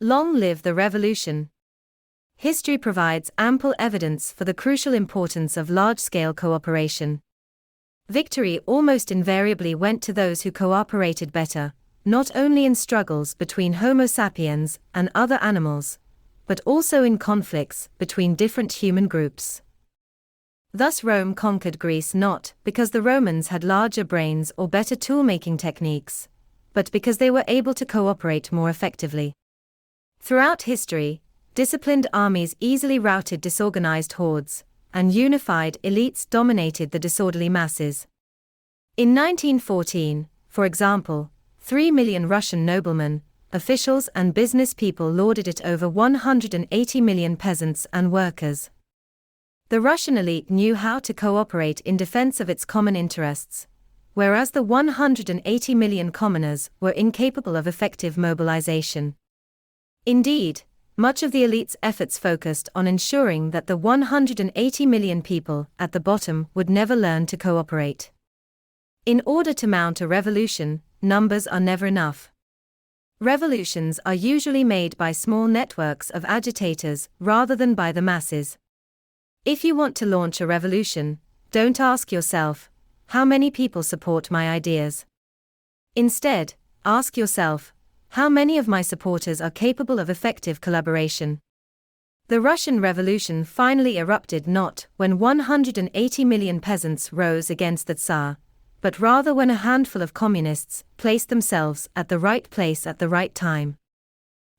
Long live the revolution. History provides ample evidence for the crucial importance of large-scale cooperation. Victory almost invariably went to those who cooperated better, not only in struggles between Homo sapiens and other animals, but also in conflicts between different human groups. Thus Rome conquered Greece not because the Romans had larger brains or better tool-making techniques, but because they were able to cooperate more effectively. Throughout history, disciplined armies easily routed disorganized hordes, and unified elites dominated the disorderly masses. In 1914, for example, 3 million Russian noblemen, officials and business people lorded it over 180 million peasants and workers. The Russian elite knew how to cooperate in defense of its common interests, whereas the 180 million commoners were incapable of effective mobilization. Indeed, much of the elite's efforts focused on ensuring that the 180 million people at the bottom would never learn to cooperate. In order to mount a revolution, numbers are never enough. Revolutions are usually made by small networks of agitators rather than by the masses. If you want to launch a revolution, don't ask yourself, how many people support my ideas? Instead, ask yourself, how many of my supporters are capable of effective collaboration? The Russian Revolution finally erupted not when 180 million peasants rose against the Tsar, but rather when a handful of communists placed themselves at the right place at the right time.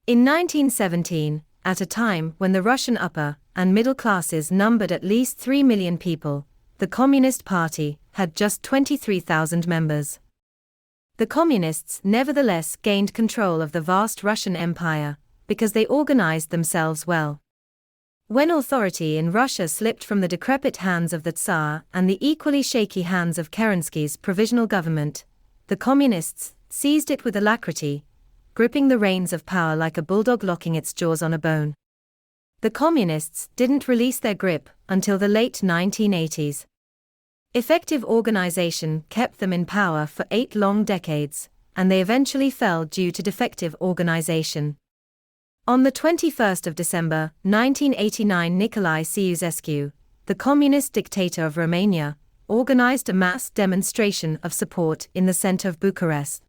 In 1917, at a time when the Russian upper and middle classes numbered at least 3 million people, the Communist Party had just 23,000 members. The Communists nevertheless gained control of the vast Russian Empire, because they organized themselves well. When authority in Russia slipped from the decrepit hands of the Tsar and the equally shaky hands of Kerensky's provisional government, the Communists seized it with alacrity, gripping the reins of power like a bulldog locking its jaws on a bone. The Communists didn't release their grip until the late 1980s. Effective organization kept them in power for 8 long decades, and they eventually fell due to defective organization. On the 21st of December, 1989, Nicolae Ceausescu, the communist dictator of Romania, organized a mass demonstration of support in the center of Bucharest.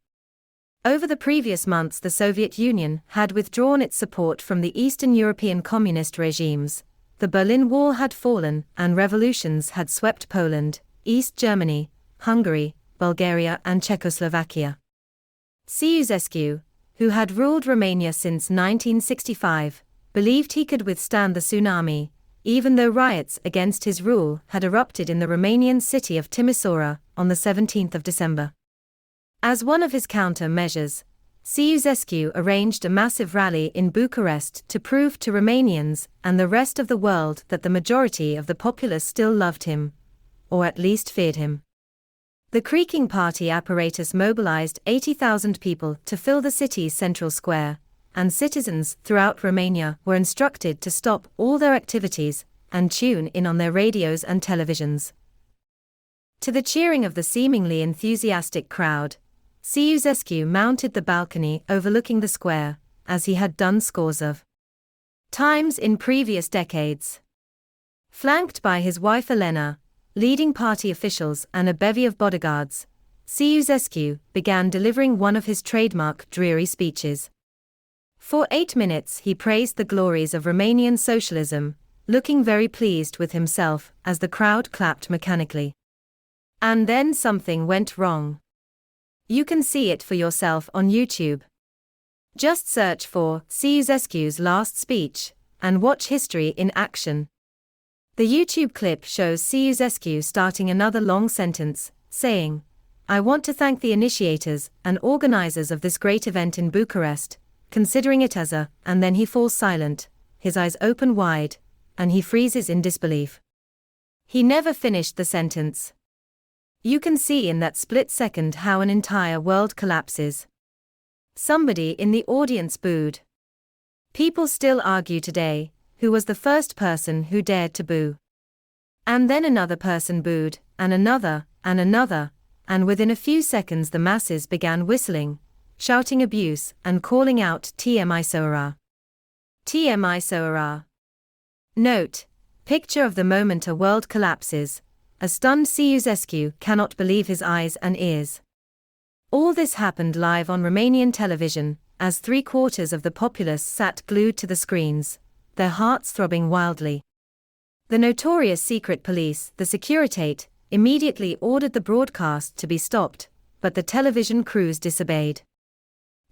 Over the previous months, the Soviet Union had withdrawn its support from the Eastern European communist regimes, the Berlin Wall had fallen, and revolutions had swept Poland, East Germany, Hungary, Bulgaria and Czechoslovakia. Ceausescu, who had ruled Romania since 1965, believed he could withstand the tsunami, even though riots against his rule had erupted in the Romanian city of Timisoara on the 17th of December. As one of his counter-measures, Ceausescu arranged a massive rally in Bucharest to prove to Romanians and the rest of the world that the majority of the populace still loved him, or at least feared him. The creaking party apparatus mobilized 80,000 people to fill the city's central square, and citizens throughout Romania were instructed to stop all their activities and tune in on their radios and televisions. To the cheering of the seemingly enthusiastic crowd, Ceausescu mounted the balcony overlooking the square, as he had done scores of times in previous decades. Flanked by his wife Elena, leading party officials and a bevy of bodyguards, Ceausescu began delivering one of his trademark dreary speeches. For 8 minutes he praised the glories of Romanian socialism, looking very pleased with himself as the crowd clapped mechanically. And then something went wrong. You can see it for yourself on YouTube. Just search for Ceausescu's last speech and watch history in action. The YouTube clip shows Ceausescu starting another long sentence, saying, "I want to thank the initiators and organizers of this great event in Bucharest, considering it as a," and then he falls silent, his eyes open wide, and he freezes in disbelief. He never finished the sentence. You can see in that split second how an entire world collapses. Somebody in the audience booed. People still argue today, who was the first person who dared to boo? And then another person booed, and another, and within a few seconds the masses began whistling, shouting abuse, and calling out "TMI Soara." TMI. Note: picture of the moment a world collapses. A stunned Ceausescu cannot believe his eyes and ears. All this happened live on Romanian television, as 3/4 of the populace sat glued to the screens, their hearts throbbing wildly. The notorious secret police, the Securitate, immediately ordered the broadcast to be stopped, but the television crews disobeyed.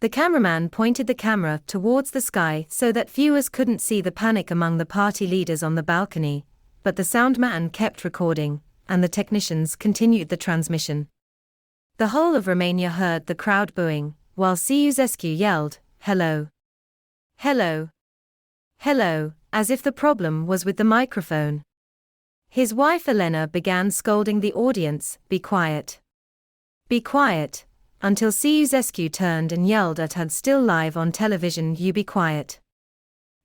The cameraman pointed the camera towards the sky so that viewers couldn't see the panic among the party leaders on the balcony, but the soundman kept recording, and the technicians continued the transmission. The whole of Romania heard the crowd booing, while Ceausescu yelled, "Hello! Hello! Hello," as if the problem was with the microphone. His wife Elena began scolding the audience, "Be quiet. Be quiet," until Ceausescu turned and yelled at her, still live on television, "You be quiet."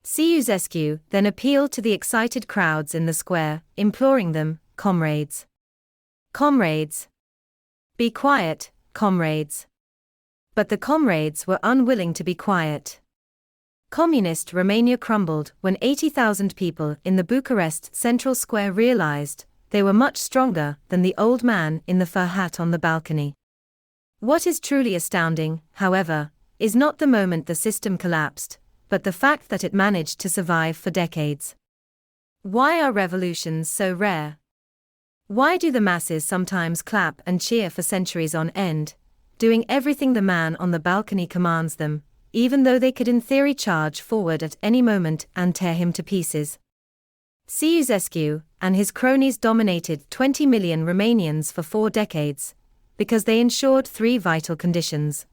Ceausescu then appealed to the excited crowds in the square, imploring them, "Comrades. Comrades. Be quiet, comrades." But the comrades were unwilling to be quiet. Communist Romania crumbled when 80,000 people in the Bucharest Central Square realized they were much stronger than the old man in the fur hat on the balcony. What is truly astounding, however, is not the moment the system collapsed, but the fact that it managed to survive for decades. Why are revolutions so rare? Why do the masses sometimes clap and cheer for centuries on end, doing everything the man on the balcony commands them, even though they could in theory charge forward at any moment and tear him to pieces? Ceausescu and his cronies dominated 20 million Romanians for 4 decades, because they ensured 3 vital conditions.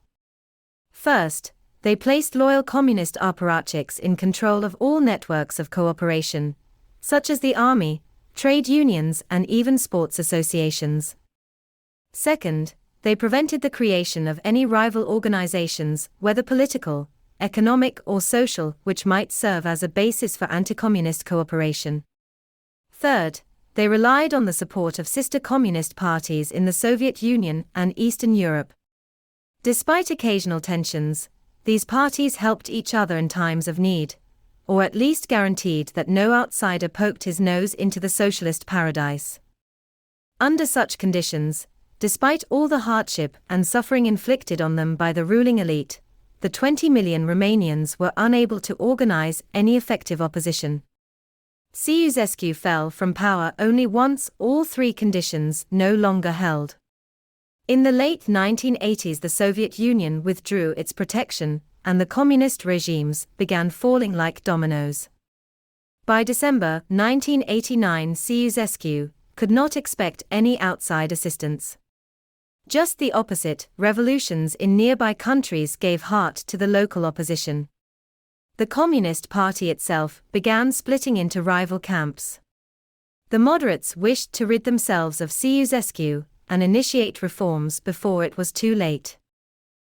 First, they placed loyal communist apparatchiks in control of all networks of cooperation, such as the army, trade unions and even sports associations. Second, they prevented the creation of any rival organizations, whether political, economic or social, which might serve as a basis for anti-communist cooperation. Third, they relied on the support of sister communist parties in the Soviet Union and Eastern Europe. Despite occasional tensions, these parties helped each other in times of need, or at least guaranteed that no outsider poked his nose into the socialist paradise. Under such conditions, despite all the hardship and suffering inflicted on them by the ruling elite, the 20 million Romanians were unable to organize any effective opposition. Ceausescu fell from power only once all 3 conditions no longer held. In the late 1980s, the Soviet Union withdrew its protection, and the communist regimes began falling like dominoes. By December 1989, Ceausescu could not expect any outside assistance. Just the opposite, revolutions in nearby countries gave heart to the local opposition. The Communist Party itself began splitting into rival camps. The moderates wished to rid themselves of Ceausescu and initiate reforms before it was too late.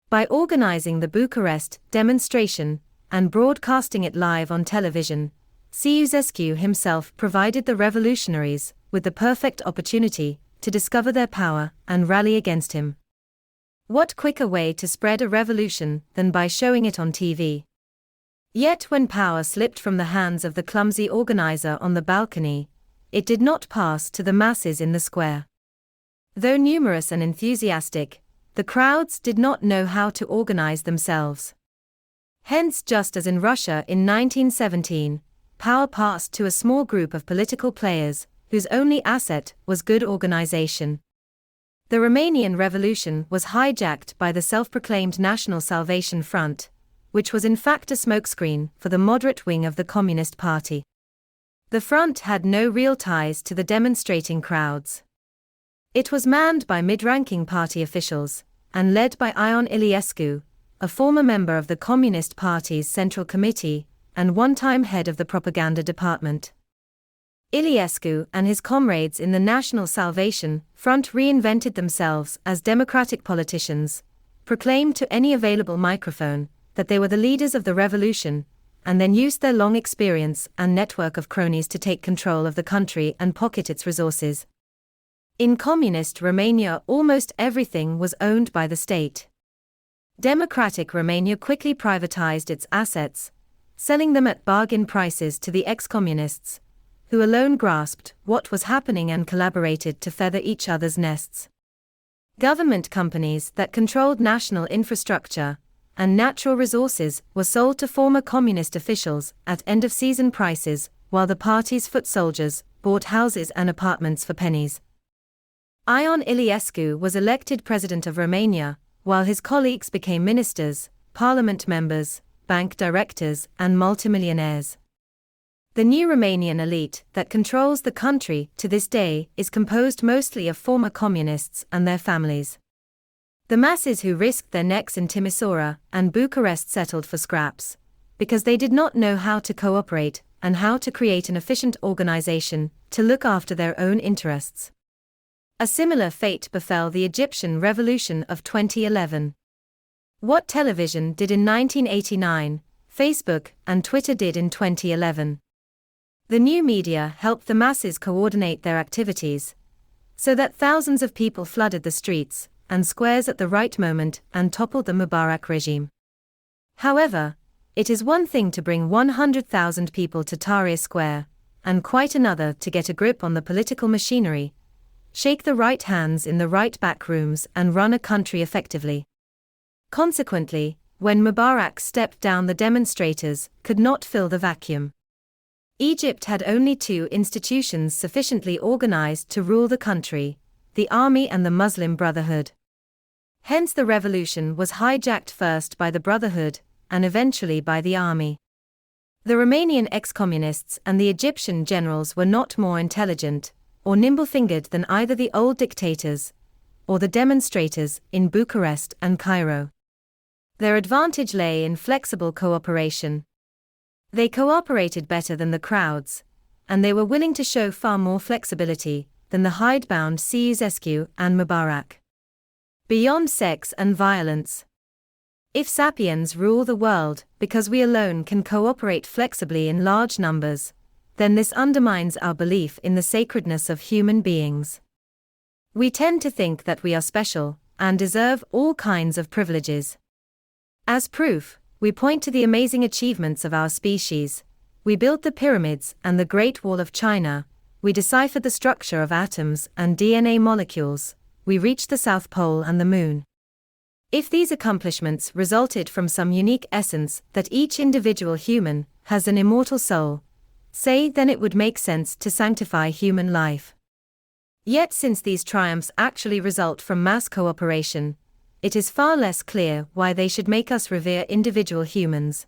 By organizing the Bucharest demonstration and broadcasting it live on television, Ceausescu himself provided the revolutionaries with the perfect opportunity to discover their power and rally against him. What quicker way to spread a revolution than by showing it on TV? Yet when power slipped from the hands of the clumsy organizer on the balcony, it did not pass to the masses in the square. Though numerous and enthusiastic, the crowds did not know how to organize themselves. Hence, just as in Russia in 1917, power passed to a small group of political players, whose only asset was good organization. The Romanian Revolution was hijacked by the self-proclaimed National Salvation Front, which was in fact a smokescreen for the moderate wing of the Communist Party. The front had no real ties to the demonstrating crowds. It was manned by mid-ranking party officials, and led by Ion Iliescu, a former member of the Communist Party's Central Committee, and one-time head of the propaganda department. Iliescu and his comrades in the National Salvation Front reinvented themselves as democratic politicians, proclaimed to any available microphone that they were the leaders of the revolution, and then used their long experience and network of cronies to take control of the country and pocket its resources. In communist Romania, almost everything was owned by the state. Democratic Romania quickly privatized its assets, selling them at bargain prices to the ex-communists, who alone grasped what was happening and collaborated to feather each other's nests. Government companies that controlled national infrastructure and natural resources were sold to former communist officials at end-of-season prices, while the party's foot soldiers bought houses and apartments for pennies. Ion Iliescu was elected president of Romania, while his colleagues became ministers, parliament members, bank directors, and multimillionaires. The new Romanian elite that controls the country to this day is composed mostly of former communists and their families. The masses who risked their necks in Timisoara and Bucharest settled for scraps, because they did not know how to cooperate and how to create an efficient organization to look after their own interests. A similar fate befell the Egyptian Revolution of 2011. What television did in 1989, Facebook and Twitter did in 2011. The new media helped the masses coordinate their activities, so that thousands of people flooded the streets and squares at the right moment and toppled the Mubarak regime. However, it is one thing to bring 100,000 people to Tahrir Square, and quite another to get a grip on the political machinery, shake the right hands in the right back rooms and run a country effectively. Consequently, when Mubarak stepped down, the demonstrators could not fill the vacuum. Egypt had only two institutions sufficiently organized to rule the country, the army and the Muslim Brotherhood. Hence the revolution was hijacked first by the Brotherhood, and eventually by the army. The Romanian ex-communists and the Egyptian generals were not more intelligent or nimble-fingered than either the old dictators or the demonstrators in Bucharest and Cairo. Their advantage lay in flexible cooperation. They cooperated better than the crowds, and they were willing to show far more flexibility than the hidebound Ceausescu and Mubarak. Beyond sex and violence. If sapiens rule the world because we alone can cooperate flexibly in large numbers, then this undermines our belief in the sacredness of human beings. We tend to think that we are special and deserve all kinds of privileges. As proof, we point to the amazing achievements of our species. We built the pyramids and the Great Wall of China. We deciphered the structure of atoms and DNA molecules. We reached the South Pole and the Moon. If these accomplishments resulted from some unique essence that each individual human has an immortal soul, say, then it would make sense to sanctify human life. Yet since these triumphs actually result from mass cooperation, it is far less clear why they should make us revere individual humans.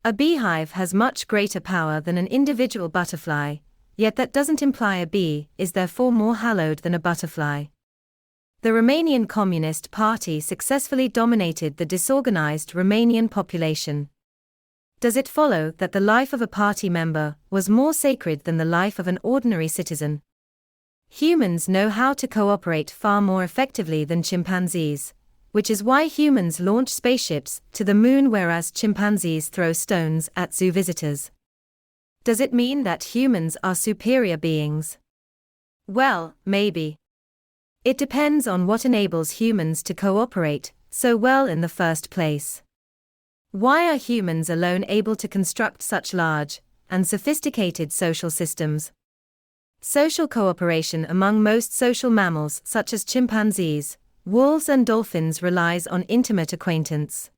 A beehive has much greater power than an individual butterfly, yet that doesn't imply a bee is therefore more hallowed than a butterfly. The Romanian Communist Party successfully dominated the disorganized Romanian population. Does it follow that the life of a party member was more sacred than the life of an ordinary citizen? Humans know how to cooperate far more effectively than chimpanzees, which is why humans launch spaceships to the moon whereas chimpanzees throw stones at zoo visitors. Does it mean that humans are superior beings? Well, maybe. It depends on what enables humans to cooperate so well in the first place. Why are humans alone able to construct such large and sophisticated social systems? Social cooperation among most social mammals such as chimpanzees, wolves and dolphins relies on intimate acquaintance.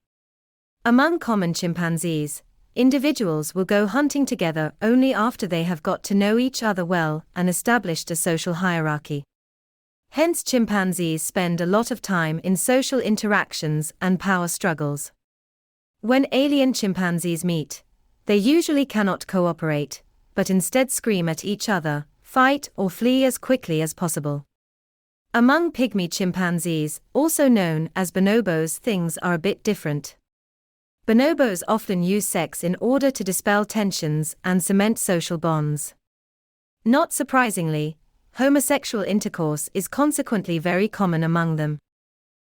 Among common chimpanzees, individuals will go hunting together only after they have got to know each other well and established a social hierarchy. Hence chimpanzees spend a lot of time in social interactions and power struggles. When alien chimpanzees meet, they usually cannot cooperate, but instead scream at each other, fight or flee as quickly as possible. Among pygmy chimpanzees, also known as bonobos, things are a bit different. Bonobos often use sex in order to dispel tensions and cement social bonds. Not surprisingly, homosexual intercourse is consequently very common among them.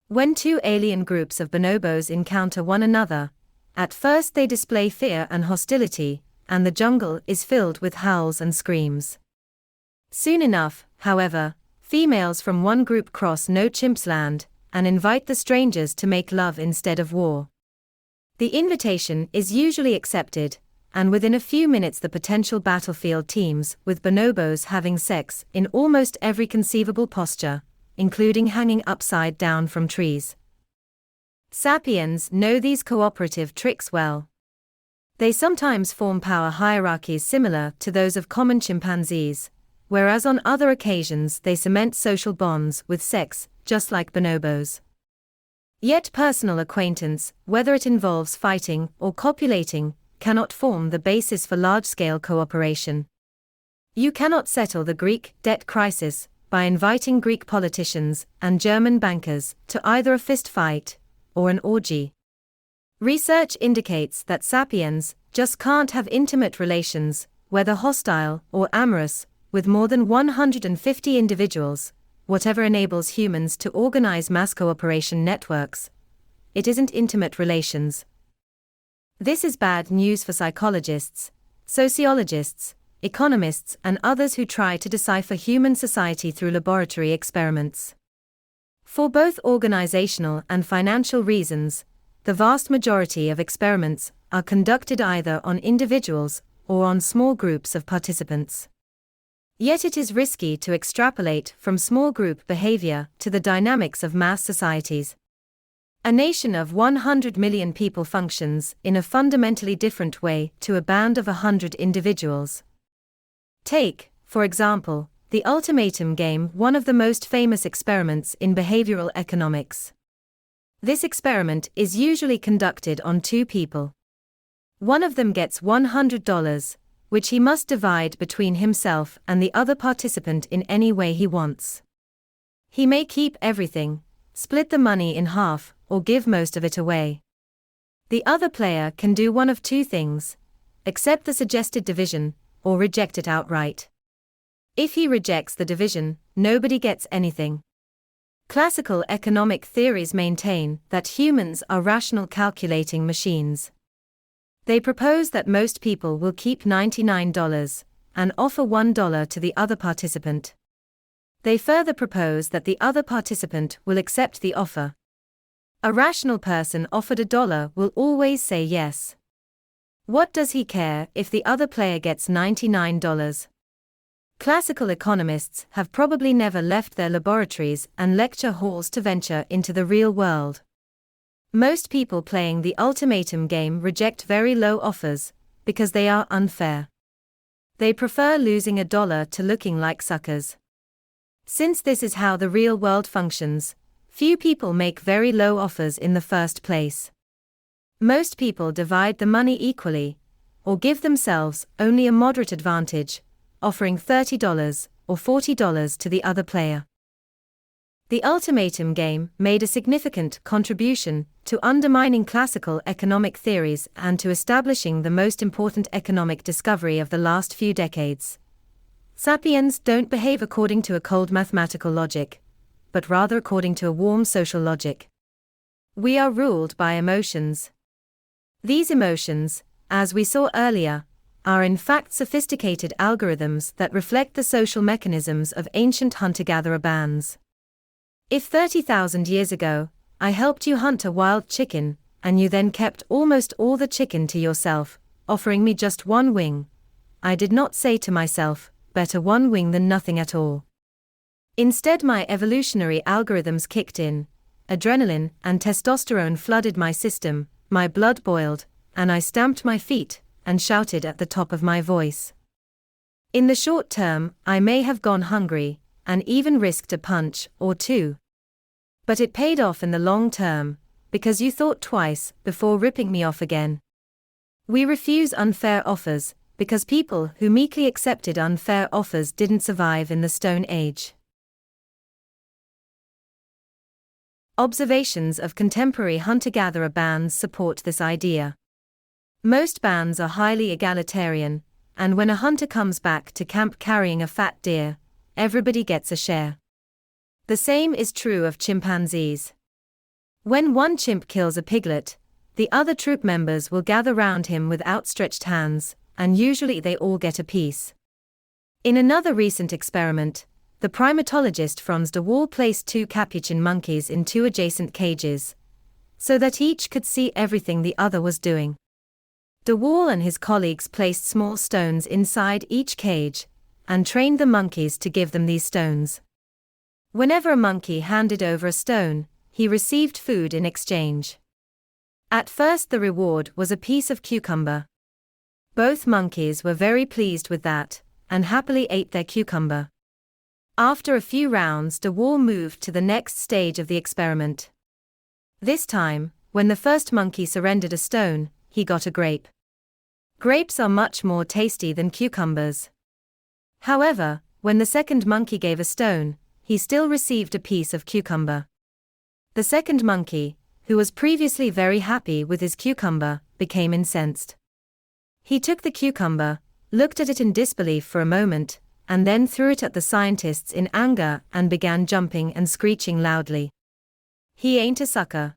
When two alien groups of bonobos encounter one another, at first they display fear and hostility, and the jungle is filled with howls and screams. Soon enough, however, females from one group cross No Chimp's Land and invite the strangers to make love instead of war. The invitation is usually accepted, and within a few minutes the potential battlefield teams with bonobos having sex in almost every conceivable posture, including hanging upside down from trees. Sapiens know these cooperative tricks well. They sometimes form power hierarchies similar to those of common chimpanzees, whereas on other occasions they cement social bonds with sex, just like bonobos. Yet personal acquaintance, whether it involves fighting or copulating, cannot form the basis for large-scale cooperation. You cannot settle the Greek debt crisis by inviting Greek politicians and German bankers to either a fist fight or an orgy. Research indicates that sapiens just can't have intimate relations, whether hostile or amorous, with more than 150 individuals, whatever enables humans to organize mass cooperation networks. It isn't intimate relations. This is bad news for psychologists, sociologists, economists, and others who try to decipher human society through laboratory experiments. For both organizational and financial reasons, the vast majority of experiments are conducted either on individuals or on small groups of participants. Yet it is risky to extrapolate from small group behavior to the dynamics of mass societies. A nation of 100 million people functions in a fundamentally different way to a band of 100 individuals. Take, for example, the ultimatum game, one of the most famous experiments in behavioral economics. This experiment is usually conducted on two people. One of them gets $100, which he must divide between himself and the other participant in any way he wants. He may keep everything, split the money in half, or give most of it away. The other player can do one of two things: accept the suggested division, or reject it outright. If he rejects the division, nobody gets anything. Classical economic theories maintain that humans are rational calculating machines. They propose that most people will keep $99 and offer $1 to the other participant. They further propose that the other participant will accept the offer. A rational person offered $1 will always say yes. What does he care if the other player gets $99? Classical economists have probably never left their laboratories and lecture halls to venture into the real world. Most people playing the ultimatum game reject very low offers because they are unfair. They prefer losing $1 to looking like suckers. Since this is how the real world functions, few people make very low offers in the first place. Most people divide the money equally, or give themselves only a moderate advantage, offering $30 or $40 to the other player. The ultimatum game made a significant contribution to undermining classical economic theories and to establishing the most important economic discovery of the last few decades. Sapiens don't behave according to a cold mathematical logic, but rather according to a warm social logic. We are ruled by emotions. These emotions, as we saw earlier, are in fact sophisticated algorithms that reflect the social mechanisms of ancient hunter-gatherer bands. If 30,000 years ago, I helped you hunt a wild chicken, and you then kept almost all the chicken to yourself, offering me just one wing, I did not say to myself, better one wing than nothing at all. Instead, my evolutionary algorithms kicked in, adrenaline and testosterone flooded my system, my blood boiled, and I stamped my feet and shouted at the top of my voice. In the short term, I may have gone hungry, and even risked a punch or two. But it paid off in the long term, because you thought twice before ripping me off again. We refuse unfair offers, because people who meekly accepted unfair offers didn't survive in the Stone Age. Observations of contemporary hunter-gatherer bands support this idea. Most bands are highly egalitarian, and when a hunter comes back to camp carrying a fat deer, everybody gets a share. The same is true of chimpanzees. When one chimp kills a piglet, the other troop members will gather round him with outstretched hands, and usually they all get a piece. In another recent experiment, the primatologist Franz de Waal placed two capuchin monkeys in two adjacent cages. so that each could see everything the other was doing. De Waal and his colleagues placed small stones inside each cage, and trained the monkeys to give them these stones. Whenever a monkey handed over a stone, he received food in exchange. At first the reward was a piece of cucumber. Both monkeys were very pleased with that, and happily ate their cucumber. After a few rounds, De Waal moved to the next stage of the experiment. This time, when the first monkey surrendered a stone, he got a grape. Grapes are much more tasty than cucumbers. However, when the second monkey gave a stone, he still received a piece of cucumber. The second monkey, who was previously very happy with his cucumber, became incensed. He took the cucumber, looked at it in disbelief for a moment, and then threw it at the scientists in anger and began jumping and screeching loudly. He ain't a sucker.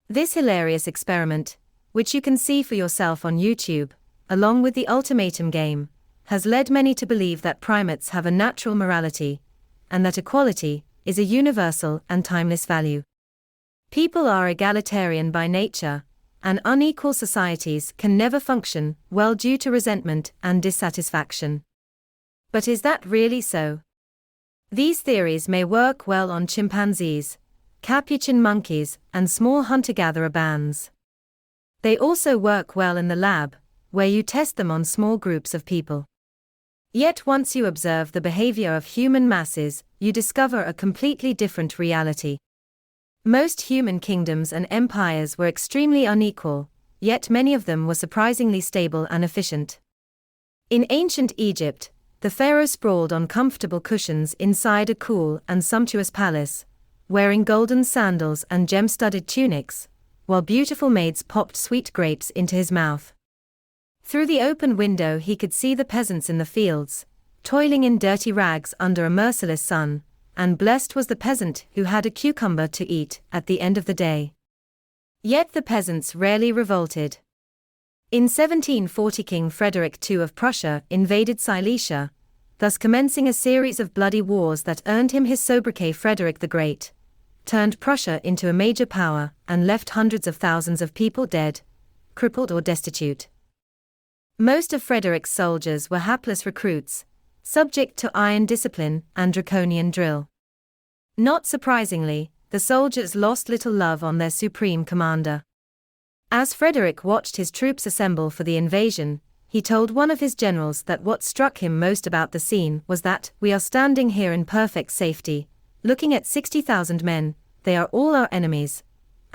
This hilarious experiment, which you can see for yourself on YouTube, along with the ultimatum game, has led many to believe that primates have a natural morality, and that equality is a universal and timeless value. People are egalitarian by nature, and unequal societies can never function well due to resentment and dissatisfaction. But is that really so? These theories may work well on chimpanzees, capuchin monkeys, and small hunter-gatherer bands. They also work well in the lab, where you test them on small groups of people. Yet once you observe the behavior of human masses, you discover a completely different reality. Most human kingdoms and empires were extremely unequal, yet many of them were surprisingly stable and efficient. In ancient Egypt, the pharaoh sprawled on comfortable cushions inside a cool and sumptuous palace, wearing golden sandals and gem-studded tunics, while beautiful maids popped sweet grapes into his mouth. Through the open window he could see the peasants in the fields, toiling in dirty rags under a merciless sun, and blessed was the peasant who had a cucumber to eat at the end of the day. Yet the peasants rarely revolted. In 1740 King Frederick II of Prussia invaded Silesia, thus commencing a series of bloody wars that earned him his sobriquet Frederick the Great, turned Prussia into a major power, and left hundreds of thousands of people dead, crippled or destitute. Most of Frederick's soldiers were hapless recruits, subject to iron discipline and draconian drill. Not surprisingly, the soldiers lost little love on their supreme commander. As Frederick watched his troops assemble for the invasion, he told one of his generals that what struck him most about the scene was that, "We are standing here in perfect safety, looking at 60,000 men, they are all our enemies,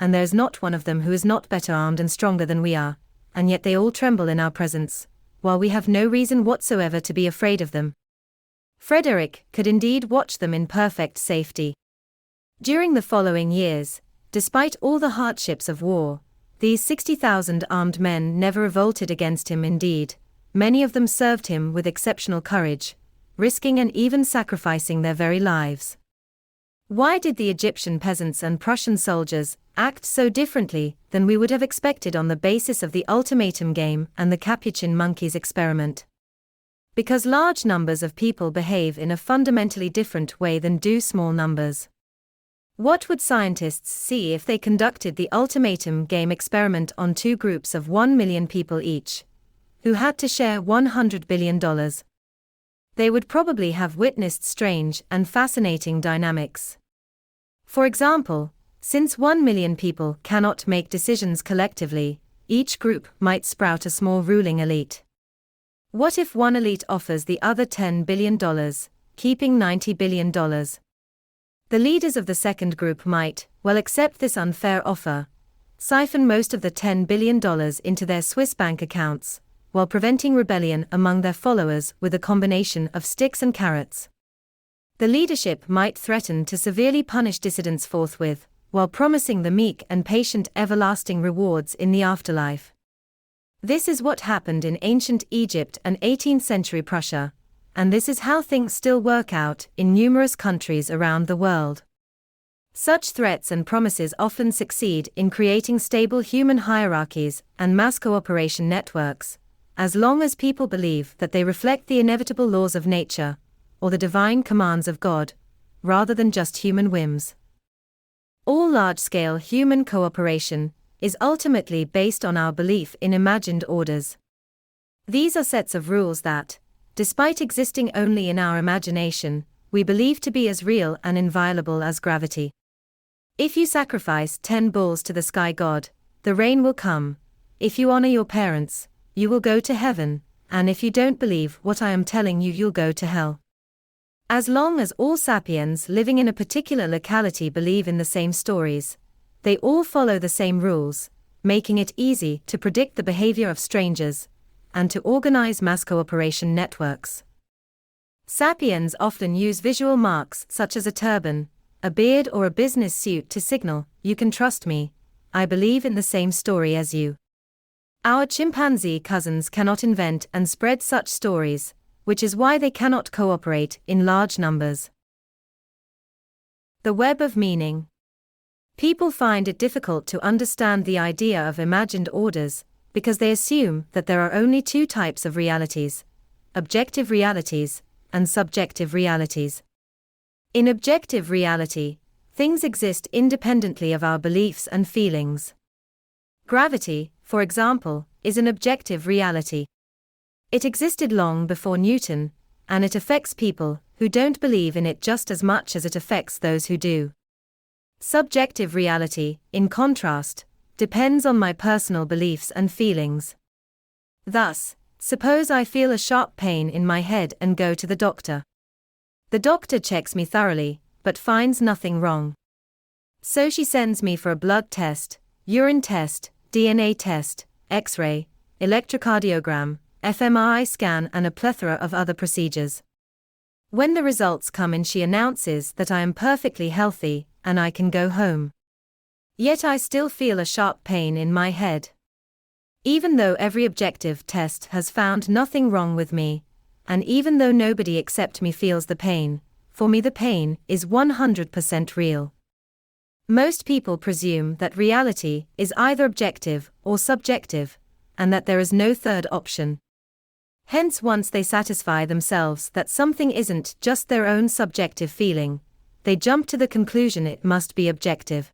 and there is not one of them who is not better armed and stronger than we are, and yet they all tremble in our presence, while we have no reason whatsoever to be afraid of them." Frederick could indeed watch them in perfect safety. During the following years, despite all the hardships of war, these 60,000 armed men never revolted against him. Indeed, many of them served him with exceptional courage, risking and even sacrificing their very lives. Why did the Egyptian peasants and Prussian soldiers act so differently than we would have expected on the basis of the ultimatum game and the capuchin monkeys experiment? Because large numbers of people behave in a fundamentally different way than do small numbers. What would scientists see if they conducted the ultimatum game experiment on two groups of 1 million people each, who had to share $100 billion? They would probably have witnessed strange and fascinating dynamics. For example, since 1 million people cannot make decisions collectively, each group might sprout a small ruling elite. What if one elite offers the other $10 billion, keeping $90 billion? The leaders of the second group might, well, accept this unfair offer, siphon most of the $10 billion into their Swiss bank accounts, while preventing rebellion among their followers with a combination of sticks and carrots. The leadership might threaten to severely punish dissidents forthwith, while promising the meek and patient everlasting rewards in the afterlife. This is what happened in ancient Egypt and 18th century Prussia, and this is how things still work out in numerous countries around the world. Such threats and promises often succeed in creating stable human hierarchies and mass cooperation networks, as long as people believe that they reflect the inevitable laws of nature, or the divine commands of God, rather than just human whims. All large-scale human cooperation is ultimately based on our belief in imagined orders. These are sets of rules that, despite existing only in our imagination, we believe to be as real and inviolable as gravity. If you sacrifice 10 bulls to the sky god, the rain will come. If you honor your parents, you will go to heaven, and if you don't believe what I am telling you, you'll go to hell. As long as all sapiens living in a particular locality believe in the same stories, they all follow the same rules, making it easy to predict the behavior of strangers, and to organize mass cooperation networks. Sapiens often use visual marks such as a turban, a beard or a business suit to signal, "You can trust me, I believe in the same story as you." Our chimpanzee cousins cannot invent and spread such stories, which is why they cannot cooperate in large numbers. The web of meaning. People find it difficult to understand the idea of imagined orders, because they assume that there are only two types of realities: objective realities and subjective realities. In objective reality, things exist independently of our beliefs and feelings. Gravity, for example, is an objective reality. It existed long before Newton, and it affects people who don't believe in it just as much as it affects those who do. Subjective reality, in contrast, depends on my personal beliefs and feelings. Thus, suppose I feel a sharp pain in my head and go to the doctor. The doctor checks me thoroughly, but finds nothing wrong. So she sends me for a blood test, urine test, DNA test, X-ray, electrocardiogram, fMRI scan and a plethora of other procedures. When the results come in, she announces that I am perfectly healthy, and I can go home. Yet I still feel a sharp pain in my head. Even though every objective test has found nothing wrong with me, and even though nobody except me feels the pain, for me the pain is 100% real. Most people presume that reality is either objective or subjective, and that there is no third option. Hence, once they satisfy themselves that something isn't just their own subjective feeling, they jump to the conclusion it must be objective.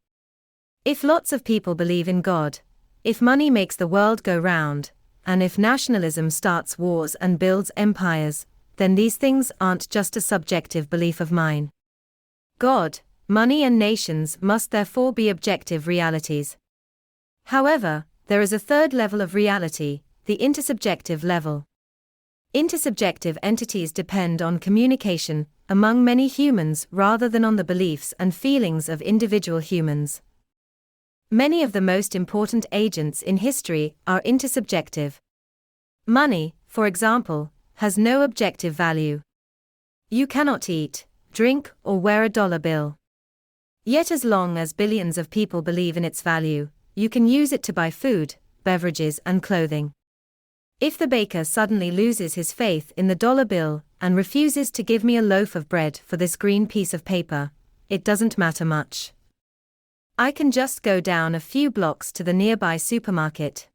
If lots of people believe in God, if money makes the world go round, and if nationalism starts wars and builds empires, then these things aren't just a subjective belief of mine. God, money and nations must therefore be objective realities. However, there is a third level of reality, the intersubjective level. Intersubjective entities depend on communication among many humans rather than on the beliefs and feelings of individual humans. Many of the most important agents in history are intersubjective. Money, for example, has no objective value. You cannot eat, drink, or wear a dollar bill. Yet as long as billions of people believe in its value, you can use it to buy food, beverages, and clothing. If the baker suddenly loses his faith in the dollar bill and refuses to give me a loaf of bread for this green piece of paper, it doesn't matter much. I can just go down a few blocks to the nearby supermarket.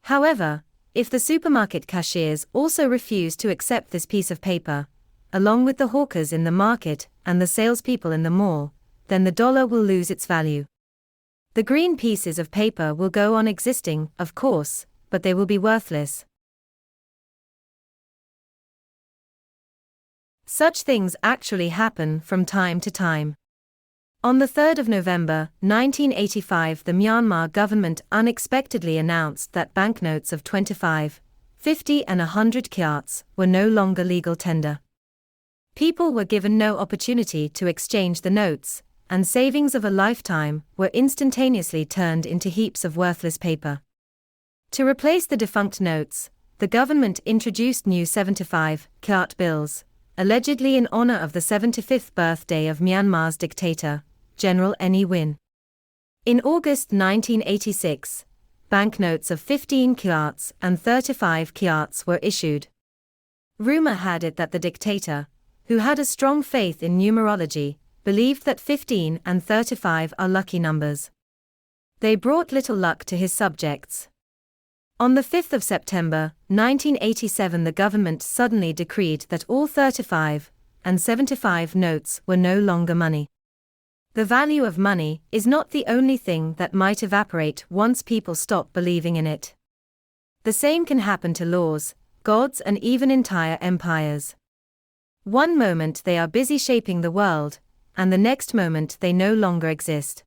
However, if the supermarket cashiers also refuse to accept this piece of paper, along with the hawkers in the market and the salespeople in the mall, then the dollar will lose its value. The green pieces of paper will go on existing, of course, but they will be worthless. Such things actually happen from time to time. On the 3rd of November, 1985, the Myanmar government unexpectedly announced that banknotes of 25, 50 and 100 kyats were no longer legal tender. People were given no opportunity to exchange the notes, and savings of a lifetime were instantaneously turned into heaps of worthless paper. To replace the defunct notes, the government introduced new 75 kyat bills, allegedly in honor of the 75th birthday of Myanmar's dictator, General Ne Win. In August 1986, banknotes of 15 kyats and 35 kyats were issued. Rumor had it that the dictator, who had a strong faith in numerology, believed that 15 and 35 are lucky numbers. They brought little luck to his subjects. On the 5th of September, 1987, the government suddenly decreed that all 35 and 75 notes were no longer money. The value of money is not the only thing that might evaporate once people stop believing in it. The same can happen to laws, gods, and even entire empires. One moment they are busy shaping the world, and the next moment they no longer exist.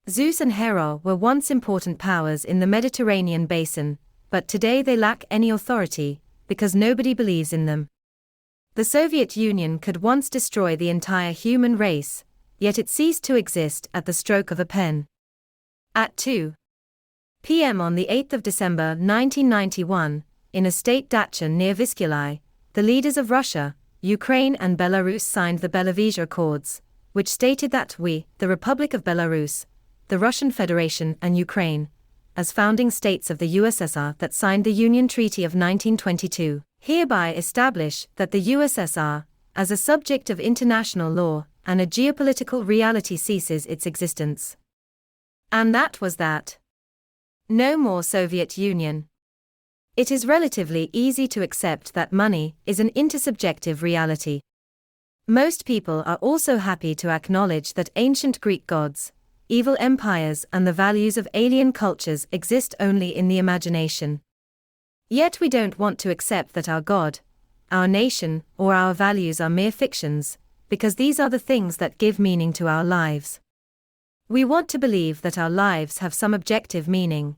Zeus and Hera were once important powers in the Mediterranean basin, but today they lack any authority, because nobody believes in them. The Soviet Union could once destroy the entire human race, yet it ceased to exist at the stroke of a pen. At 2 p.m. on the 8th of December 1991, in a state dacha near Vyskyly, the leaders of Russia, Ukraine and Belarus signed the Belovezh Accords, which stated that we, the Republic of Belarus, the Russian Federation and Ukraine, as founding states of the USSR that signed the Union Treaty of 1922, hereby establish that the USSR, as a subject of international law and a geopolitical reality, ceases its existence. And that was that. No more Soviet Union. It is relatively easy to accept that money is an intersubjective reality. Most people are also happy to acknowledge that ancient Greek gods, evil empires, and the values of alien cultures exist only in the imagination. Yet we don't want to accept that our God, our nation, or our values are mere fictions, because these are the things that give meaning to our lives. We want to believe that our lives have some objective meaning,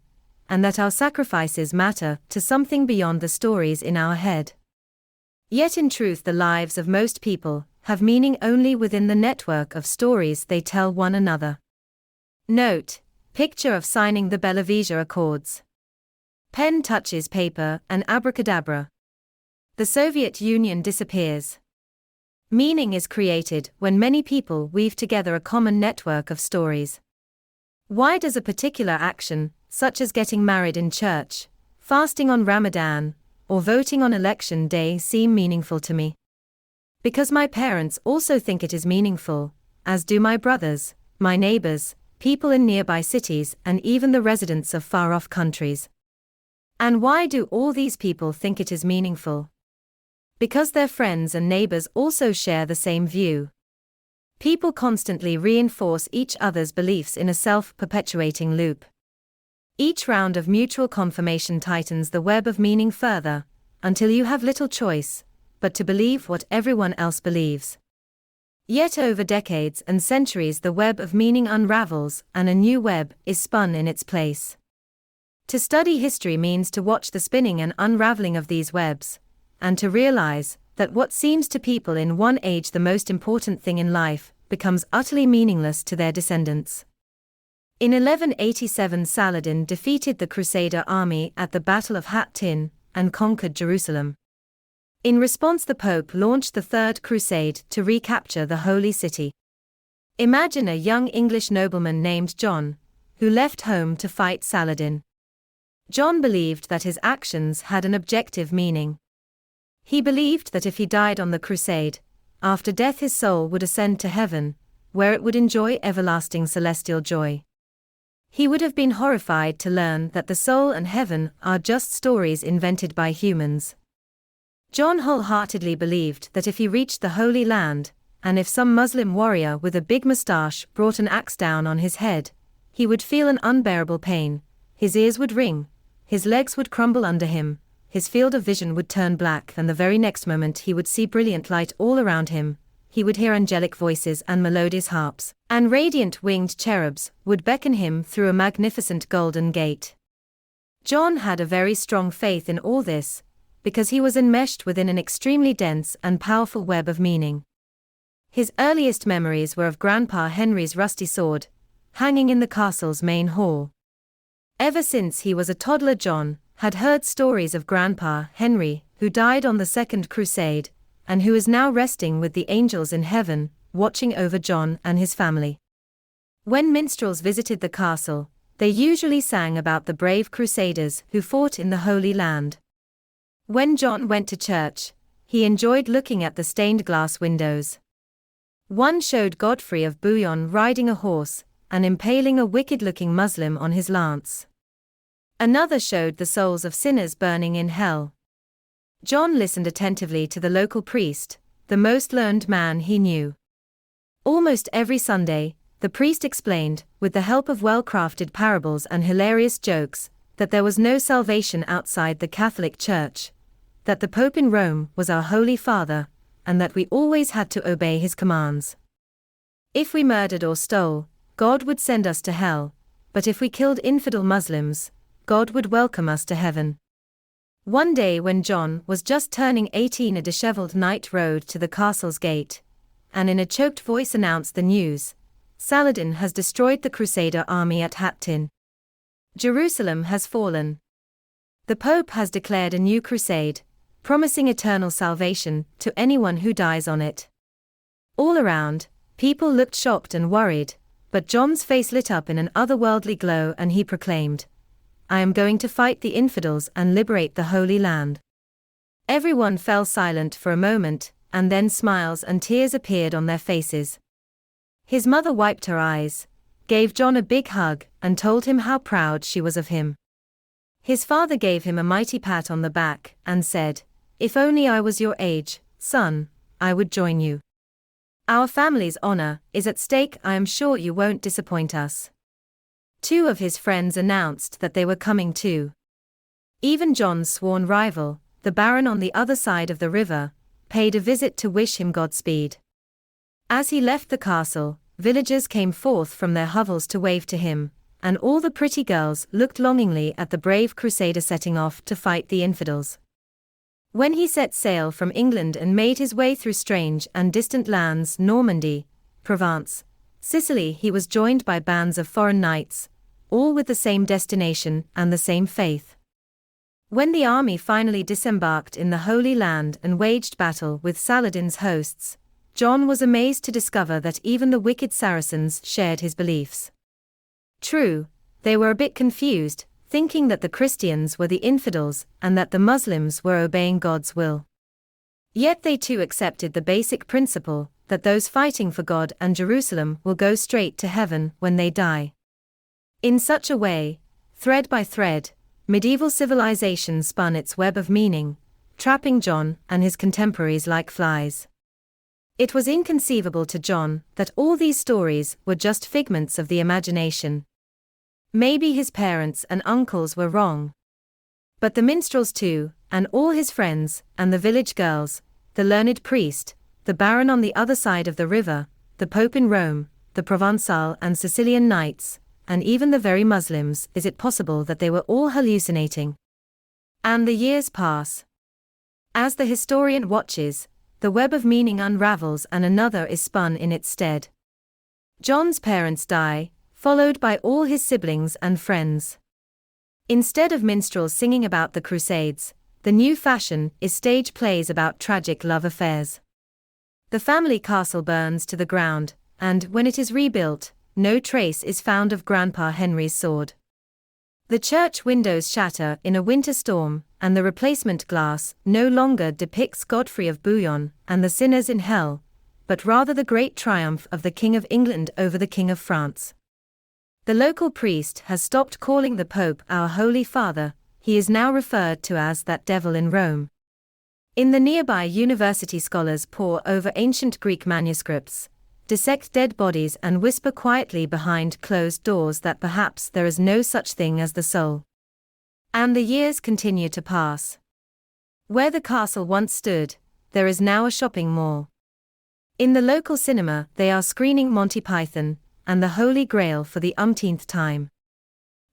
and that our sacrifices matter to something beyond the stories in our head. Yet in truth, the lives of most people have meaning only within the network of stories they tell one another. Note: picture of signing the Belovezh Accords. Pen touches paper and abracadabra. The Soviet Union disappears. Meaning is created when many people weave together a common network of stories. Why does a particular action, such as getting married in church, fasting on Ramadan, or voting on election day, seem meaningful to me? Because my parents also think it is meaningful, as do my brothers, my neighbors, people in nearby cities, and even the residents of far-off countries. And why do all these people think it is meaningful? Because their friends and neighbors also share the same view. People constantly reinforce each other's beliefs in a self-perpetuating loop. Each round of mutual confirmation tightens the web of meaning further, until you have little choice but to believe what everyone else believes. Yet over decades and centuries the web of meaning unravels and a new web is spun in its place. To study history means to watch the spinning and unraveling of these webs, and to realize that what seems to people in one age the most important thing in life becomes utterly meaningless to their descendants. In 1187 Saladin defeated the Crusader army at the Battle of Hattin and conquered Jerusalem. In response, the Pope launched the Third Crusade to recapture the Holy City. Imagine a young English nobleman named John, who left home to fight Saladin. John believed that his actions had an objective meaning. He believed that if he died on the crusade, after death his soul would ascend to heaven, where it would enjoy everlasting celestial joy. He would have been horrified to learn that the soul and heaven are just stories invented by humans. John wholeheartedly believed that if he reached the Holy Land, and if some Muslim warrior with a big mustache brought an axe down on his head, he would feel an unbearable pain, his ears would ring, his legs would crumble under him, his field of vision would turn black, and the very next moment he would see brilliant light all around him, he would hear angelic voices and melodious harps, and radiant winged cherubs would beckon him through a magnificent golden gate. John had a very strong faith in all this, because he was enmeshed within an extremely dense and powerful web of meaning. His earliest memories were of Grandpa Henry's rusty sword, hanging in the castle's main hall. Ever since he was a toddler, John had heard stories of Grandpa Henry, who died on the Second Crusade, and who is now resting with the angels in heaven, watching over John and his family. When minstrels visited the castle, they usually sang about the brave crusaders who fought in the Holy Land. When John went to church, he enjoyed looking at the stained glass windows. One showed Godfrey of Bouillon riding a horse and impaling a wicked-looking Muslim on his lance. Another showed the souls of sinners burning in hell. John listened attentively to the local priest, the most learned man he knew. Almost every Sunday, the priest explained, with the help of well-crafted parables and hilarious jokes, that there was no salvation outside the Catholic Church, that the Pope in Rome was our Holy Father, and that we always had to obey his commands. If we murdered or stole, God would send us to hell, but if we killed infidel Muslims, God would welcome us to heaven. One day when John was just turning 18, a disheveled knight rode to the castle's gate, and in a choked voice announced the news: Saladin has destroyed the Crusader army at Hattin. Jerusalem has fallen. The Pope has declared a new crusade, promising eternal salvation to anyone who dies on it. All around, people looked shocked and worried, but John's face lit up in an otherworldly glow and he proclaimed, "I am going to fight the infidels and liberate the Holy Land." Everyone fell silent for a moment, and then smiles and tears appeared on their faces. His mother wiped her eyes, gave John a big hug, and told him how proud she was of him. His father gave him a mighty pat on the back, and said, "If only I was your age, son, I would join you. Our family's honor is at stake. I am sure you won't disappoint us." Two of his friends announced that they were coming too. Even John's sworn rival, the Baron on the other side of the river, paid a visit to wish him Godspeed. As he left the castle, villagers came forth from their hovels to wave to him, and all the pretty girls looked longingly at the brave crusader setting off to fight the infidels. When he set sail from England and made his way through strange and distant lands, Normandy, Provence, Sicily, he was joined by bands of foreign knights, all with the same destination and the same faith. When the army finally disembarked in the Holy Land and waged battle with Saladin's hosts, John was amazed to discover that even the wicked Saracens shared his beliefs. True, they were a bit confused, thinking that the Christians were the infidels and that the Muslims were obeying God's will. Yet they too accepted the basic principle that those fighting for God and Jerusalem will go straight to heaven when they die. In such a way, thread by thread, medieval civilization spun its web of meaning, trapping John and his contemporaries like flies. It was inconceivable to John that all these stories were just figments of the imagination. Maybe his parents and uncles were wrong. But the minstrels too, and all his friends, and the village girls, the learned priest, the Baron on the other side of the river, the Pope in Rome, the Provençal and Sicilian knights, and even the very Muslims, is it possible that they were all hallucinating? And the years pass. As the historian watches, the web of meaning unravels and another is spun in its stead. John's parents die, followed by all his siblings and friends. Instead of minstrels singing about the Crusades, the new fashion is stage plays about tragic love affairs. The family castle burns to the ground, and when it is rebuilt, no trace is found of Grandpa Henry's sword. The church windows shatter in a winter storm, and the replacement glass no longer depicts Godfrey of Bouillon and the sinners in hell, but rather the great triumph of the King of England over the King of France. The local priest has stopped calling the Pope our Holy Father, he is now referred to as that devil in Rome. In the nearby university, scholars pore over ancient Greek manuscripts, dissect dead bodies and whisper quietly behind closed doors that perhaps there is no such thing as the soul. And the years continue to pass. Where the castle once stood, there is now a shopping mall. In the local cinema, they are screening Monty Python and the Holy Grail for the umpteenth time.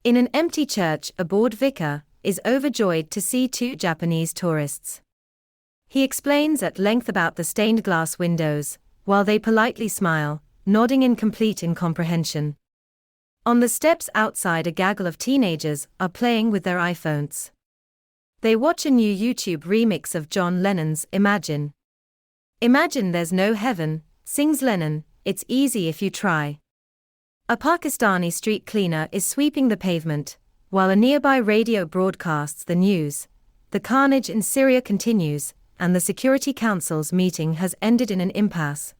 In an empty church, a bored vicar is overjoyed to see two Japanese tourists. He explains at length about the stained glass windows, while they politely smile, nodding in complete incomprehension. On the steps outside, a gaggle of teenagers are playing with their iPhones. They watch a new YouTube remix of John Lennon's Imagine. Imagine there's no heaven, sings Lennon, it's easy if you try. A Pakistani street cleaner is sweeping the pavement, while a nearby radio broadcasts the news. The carnage in Syria continues, and the Security Council's meeting has ended in an impasse.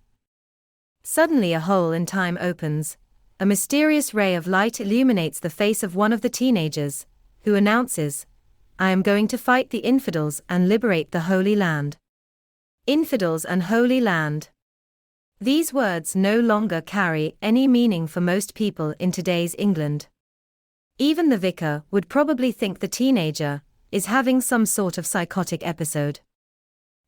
Suddenly a hole in time opens. A mysterious ray of light illuminates the face of one of the teenagers, who announces, "I am going to fight the infidels and liberate the Holy Land." Infidels and Holy Land. These words no longer carry any meaning for most people in today's England. Even the vicar would probably think the teenager is having some sort of psychotic episode.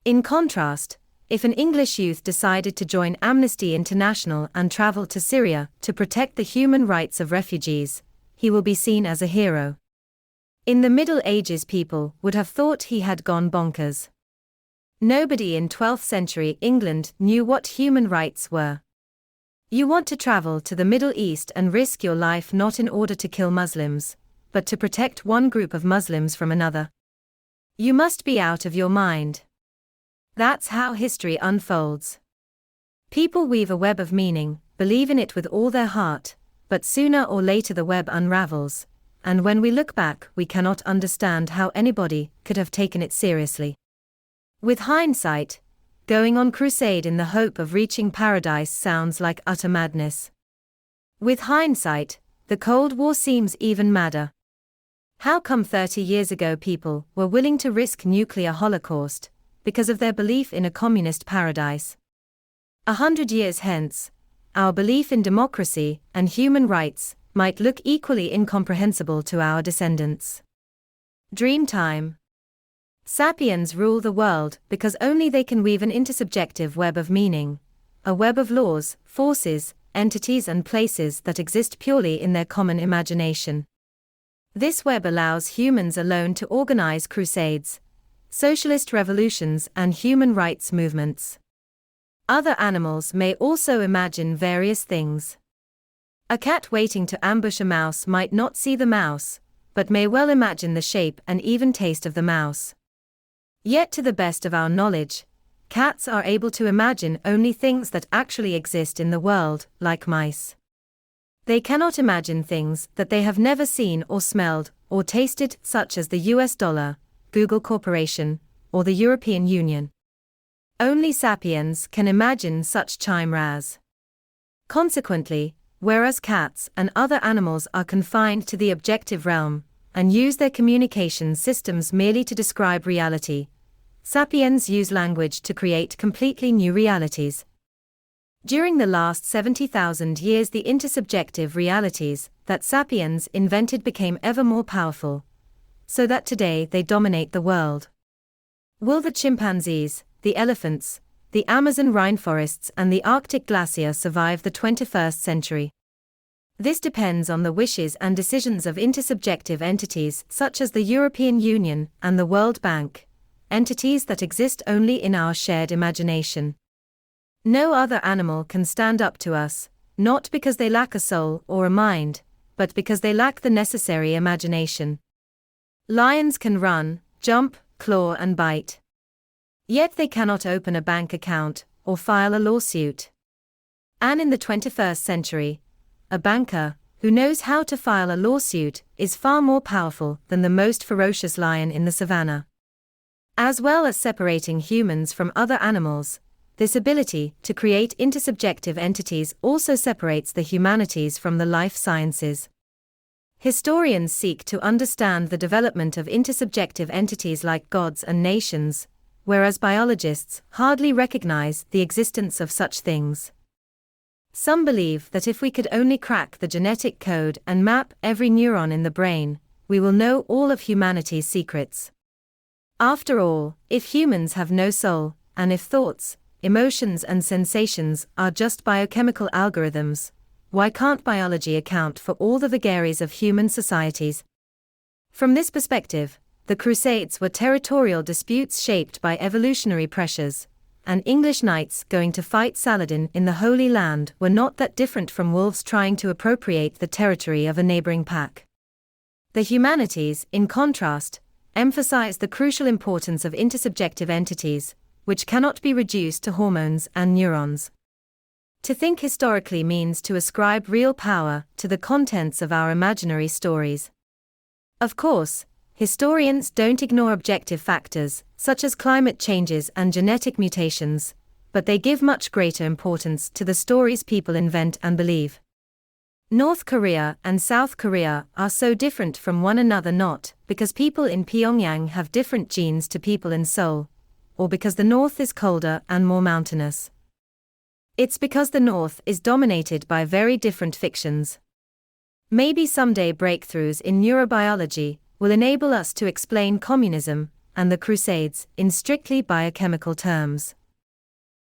In contrast, if an English youth decided to join Amnesty International and travel to Syria to protect the human rights of refugees, he will be seen as a hero. In the Middle Ages, people would have thought he had gone bonkers. Nobody in 12th century England knew what human rights were. You want to travel to the Middle East and risk your life not in order to kill Muslims, but to protect one group of Muslims from another. You must be out of your mind. That's how history unfolds. People weave a web of meaning, believe in it with all their heart, but sooner or later the web unravels, and when we look back, we cannot understand how anybody could have taken it seriously. With hindsight, going on crusade in the hope of reaching paradise sounds like utter madness. With hindsight, the Cold War seems even madder. How come 30 years ago people were willing to risk nuclear holocaust because of their belief in a communist paradise? 100 years hence, our belief in democracy and human rights might look equally incomprehensible to our descendants. Dream time. Sapiens rule the world because only they can weave an intersubjective web of meaning, a web of laws, forces, entities and places that exist purely in their common imagination. This web allows humans alone to organize crusades, socialist revolutions and human rights movements. Other animals may also imagine various things. A cat waiting to ambush a mouse might not see the mouse, but may well imagine the shape and even taste of the mouse. Yet to the best of our knowledge, cats are able to imagine only things that actually exist in the world, like mice. They cannot imagine things that they have never seen or smelled or tasted, such as the US dollar, Google Corporation, or the European Union. Only sapiens can imagine such chimeras. Consequently, whereas cats and other animals are confined to the objective realm and use their communication systems merely to describe reality, sapiens use language to create completely new realities. During the last 70,000 years, the intersubjective realities that sapiens invented became ever more powerful, so that today they dominate the world. Will the chimpanzees, the elephants, the Amazon rainforests and the Arctic glacier survive the 21st century? This depends on the wishes and decisions of intersubjective entities such as the European Union and the World Bank, entities that exist only in our shared imagination. No other animal can stand up to us, not because they lack a soul or a mind, but because they lack the necessary imagination. Lions can run, jump, claw and bite. Yet they cannot open a bank account or file a lawsuit. And in the 21st century, a banker who knows how to file a lawsuit is far more powerful than the most ferocious lion in the savannah. As well as separating humans from other animals, this ability to create intersubjective entities also separates the humanities from the life sciences. Historians seek to understand the development of intersubjective entities like gods and nations, whereas biologists hardly recognize the existence of such things. Some believe that if we could only crack the genetic code and map every neuron in the brain, we will know all of humanity's secrets. After all, if humans have no soul, and if thoughts, emotions and sensations are just biochemical algorithms, why can't biology account for all the vagaries of human societies? From this perspective, the Crusades were territorial disputes shaped by evolutionary pressures, and English knights going to fight Saladin in the Holy Land were not that different from wolves trying to appropriate the territory of a neighboring pack. The humanities, in contrast, emphasize the crucial importance of intersubjective entities, which cannot be reduced to hormones and neurons. To think historically means to ascribe real power to the contents of our imaginary stories. Of course, historians don't ignore objective factors, such as climate changes and genetic mutations, but they give much greater importance to the stories people invent and believe. North Korea and South Korea are so different from one another not because people in Pyongyang have different genes to people in Seoul, or because the north is colder and more mountainous. It's because the North is dominated by very different fictions. Maybe someday breakthroughs in neurobiology will enable us to explain communism and the Crusades in strictly biochemical terms.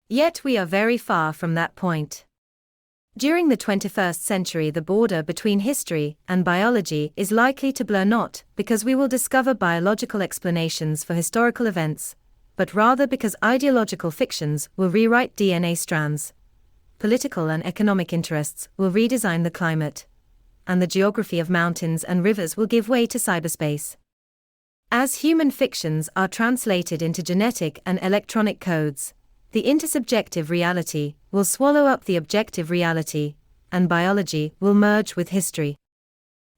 Yet we are very far from that point. During the 21st century, the border between history and biology is likely to blur, not because we will discover biological explanations for historical events, but rather because ideological fictions will rewrite DNA strands, political and economic interests will redesign the climate, and the geography of mountains and rivers will give way to cyberspace. As human fictions are translated into genetic and electronic codes, the intersubjective reality will swallow up the objective reality, and biology will merge with history.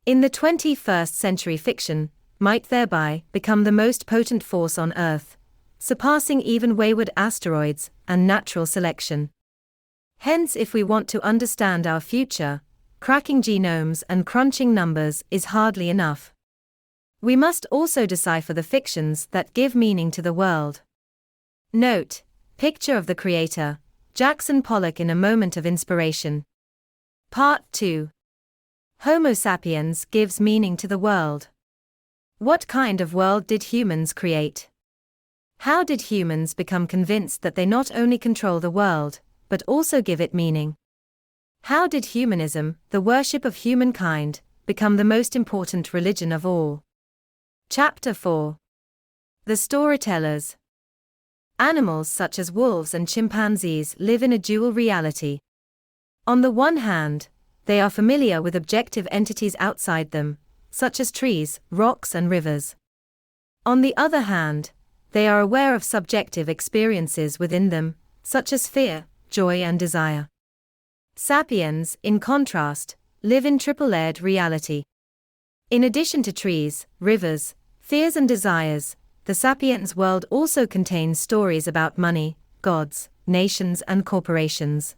In the 21st century, fiction might thereby become the most potent force on Earth, surpassing even wayward asteroids and natural selection. Hence, if we want to understand our future, cracking genomes and crunching numbers is hardly enough. We must also decipher the fictions that give meaning to the world. Note: picture of the creator, Jackson Pollock in A Moment of Inspiration. Part 2. Homo sapiens gives meaning to the world. What kind of world did humans create? How did humans become convinced that they not only control the world, but also give it meaning? How did humanism, the worship of humankind, become the most important religion of all? Chapter 4. The Storytellers. Animals such as wolves and chimpanzees live in a dual reality. On the one hand, they are familiar with objective entities outside them, such as trees, rocks, and rivers. On the other hand, they are aware of subjective experiences within them, such as fear, joy, and desire. Sapiens, in contrast, live in triple-layered reality. In addition to trees, rivers, fears, and desires, the sapiens world also contains stories about money, gods, nations, and corporations.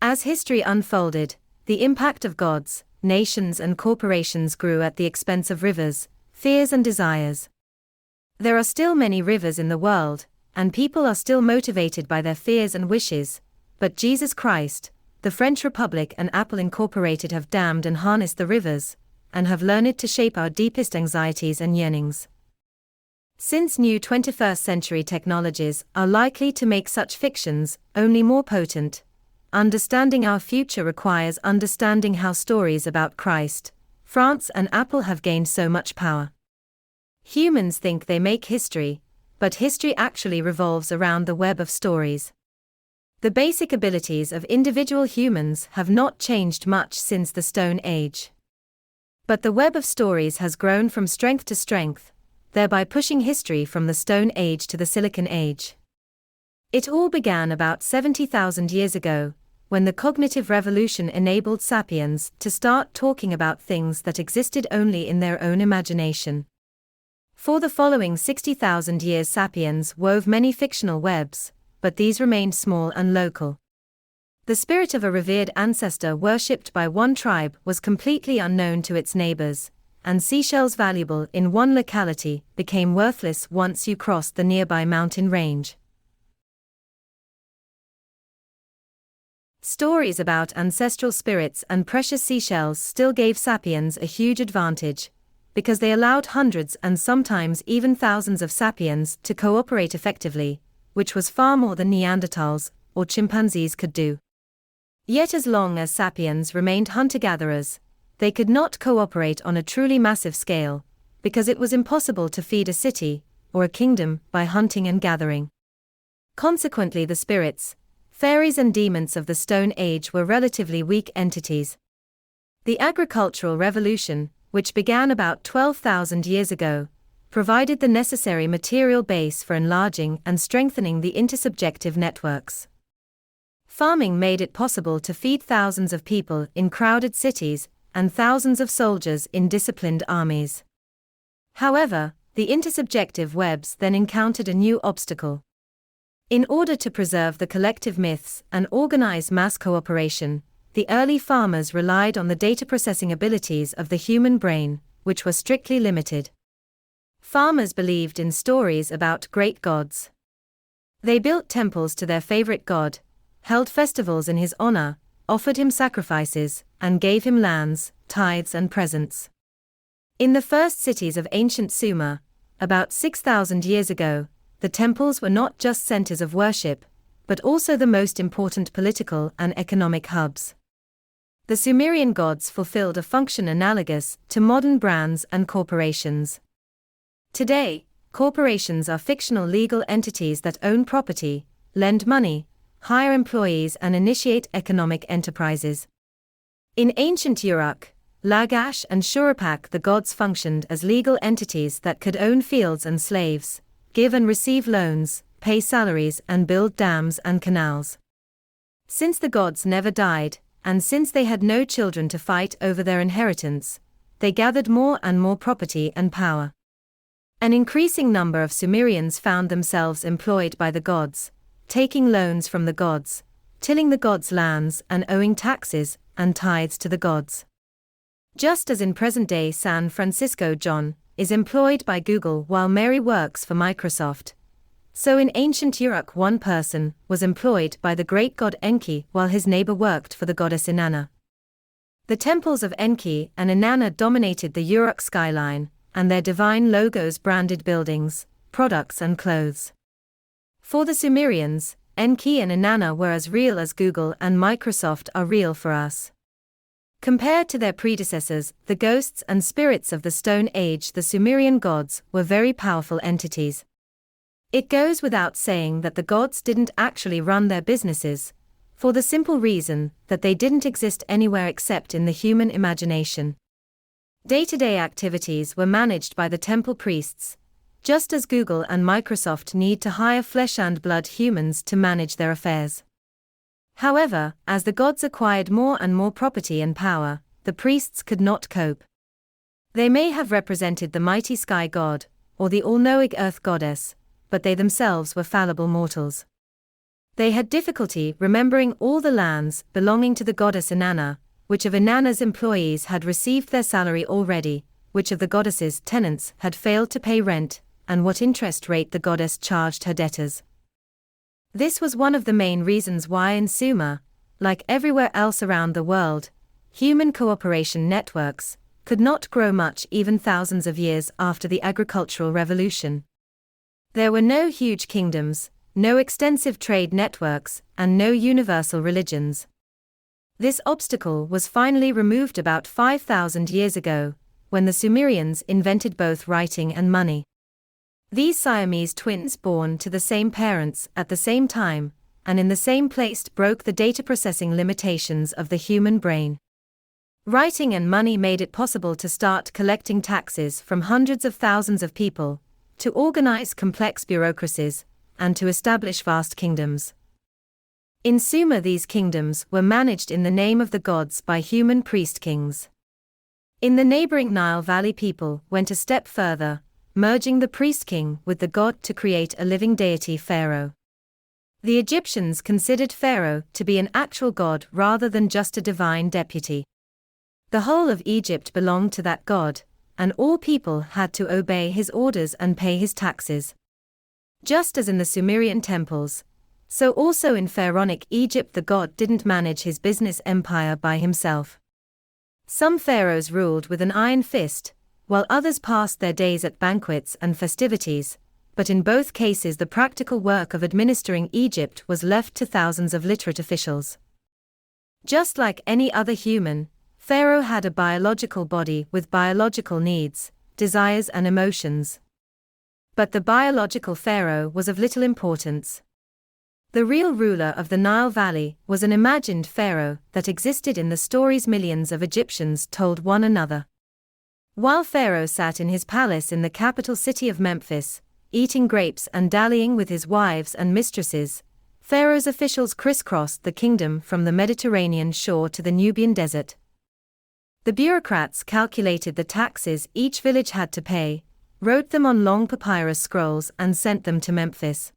As history unfolded, the impact of gods, nations, and corporations grew at the expense of rivers, fears, and desires. There are still many rivers in the world, and people are still motivated by their fears and wishes, but Jesus Christ, the French Republic, and Apple Incorporated have dammed and harnessed the rivers, and have learned to shape our deepest anxieties and yearnings. Since new 21st century technologies are likely to make such fictions only more potent, understanding our future requires understanding how stories about Christ, France, and Apple have gained so much power. Humans think they make history, but history actually revolves around the web of stories. The basic abilities of individual humans have not changed much since the Stone Age. But the web of stories has grown from strength to strength, thereby pushing history from the Stone Age to the Silicon Age. It all began about 70,000 years ago, when the cognitive revolution enabled sapiens to start talking about things that existed only in their own imagination. For the following 60,000 years, sapiens wove many fictional webs, but these remained small and local. The spirit of a revered ancestor worshipped by one tribe was completely unknown to its neighbors, and seashells valuable in one locality became worthless once you crossed the nearby mountain range. Stories about ancestral spirits and precious seashells still gave sapiens a huge advantage, because they allowed hundreds and sometimes even thousands of sapiens to cooperate effectively, which was far more than Neanderthals or chimpanzees could do. Yet as long as sapiens remained hunter-gatherers, they could not cooperate on a truly massive scale, because it was impossible to feed a city or a kingdom by hunting and gathering. Consequently, the spirits, fairies, and demons of the Stone Age were relatively weak entities. The agricultural revolution, which began about 12,000 years ago, provided the necessary material base for enlarging and strengthening the intersubjective networks. Farming made it possible to feed thousands of people in crowded cities and thousands of soldiers in disciplined armies. However, the intersubjective webs then encountered a new obstacle. In order to preserve the collective myths and organize mass cooperation, the early farmers relied on the data processing abilities of the human brain, which were strictly limited. Farmers believed in stories about great gods. They built temples to their favorite god, held festivals in his honor, offered him sacrifices, and gave him lands, tithes and presents. In the first cities of ancient Sumer, about 6,000 years ago, the temples were not just centers of worship, but also the most important political and economic hubs. The Sumerian gods fulfilled a function analogous to modern brands and corporations. Today, corporations are fictional legal entities that own property, lend money, hire employees and initiate economic enterprises. In ancient Uruk, Lagash and Shuruppak, the gods functioned as legal entities that could own fields and slaves, give and receive loans, pay salaries and build dams and canals. Since the gods never died, and since they had no children to fight over their inheritance, they gathered more and more property and power. An increasing number of Sumerians found themselves employed by the gods, taking loans from the gods, tilling the gods' lands and owing taxes and tithes to the gods. Just as in present-day San Francisco John is employed by Google while Mary works for Microsoft, so in ancient Uruk one person was employed by the great god Enki while his neighbor worked for the goddess Inanna. The temples of Enki and Inanna dominated the Uruk skyline, and their divine logos branded buildings, products and clothes. For the Sumerians, Enki and Inanna were as real as Google and Microsoft are real for us. Compared to their predecessors, the ghosts and spirits of the Stone Age, the Sumerian gods were very powerful entities. It goes without saying that the gods didn't actually run their businesses, for the simple reason that they didn't exist anywhere except in the human imagination. Day-to-day activities were managed by the temple priests, just as Google and Microsoft need to hire flesh and blood humans to manage their affairs. However, as the gods acquired more and more property and power, the priests could not cope. They may have represented the mighty sky god, or the all-knowing earth goddess, but they themselves were fallible mortals. They had difficulty remembering all the lands belonging to the goddess Inanna, which of Inanna's employees had received their salary already, which of the goddess's tenants had failed to pay rent, and what interest rate the goddess charged her debtors. This was one of the main reasons why in Sumer, like everywhere else around the world, human cooperation networks could not grow much even thousands of years after the agricultural revolution. There were no huge kingdoms, no extensive trade networks, and no universal religions. This obstacle was finally removed about 5,000 years ago, when the Sumerians invented both writing and money. These Siamese twins born to the same parents at the same time, and in the same place broke the data processing limitations of the human brain. Writing and money made it possible to start collecting taxes from hundreds of thousands of people, to organize complex bureaucracies, and to establish vast kingdoms. In Sumer, these kingdoms were managed in the name of the gods by human priest kings. In the neighboring Nile Valley, people went a step further, merging the priest king with the god to create a living deity, Pharaoh. The Egyptians considered Pharaoh to be an actual god rather than just a divine deputy. The whole of Egypt belonged to that god, and all people had to obey his orders and pay his taxes. Just as in the Sumerian temples, so also in pharaonic Egypt, the god didn't manage his business empire by himself. Some pharaohs ruled with an iron fist, while others passed their days at banquets and festivities, but in both cases the practical work of administering Egypt was left to thousands of literate officials. Just like any other human, Pharaoh had a biological body with biological needs, desires and emotions. But the biological pharaoh was of little importance. The real ruler of the Nile Valley was an imagined pharaoh that existed in the stories millions of Egyptians told one another. While Pharaoh sat in his palace in the capital city of Memphis, eating grapes and dallying with his wives and mistresses, Pharaoh's officials crisscrossed the kingdom from the Mediterranean shore to the Nubian desert. The bureaucrats calculated the taxes each village had to pay, wrote them on long papyrus scrolls and sent them to Memphis.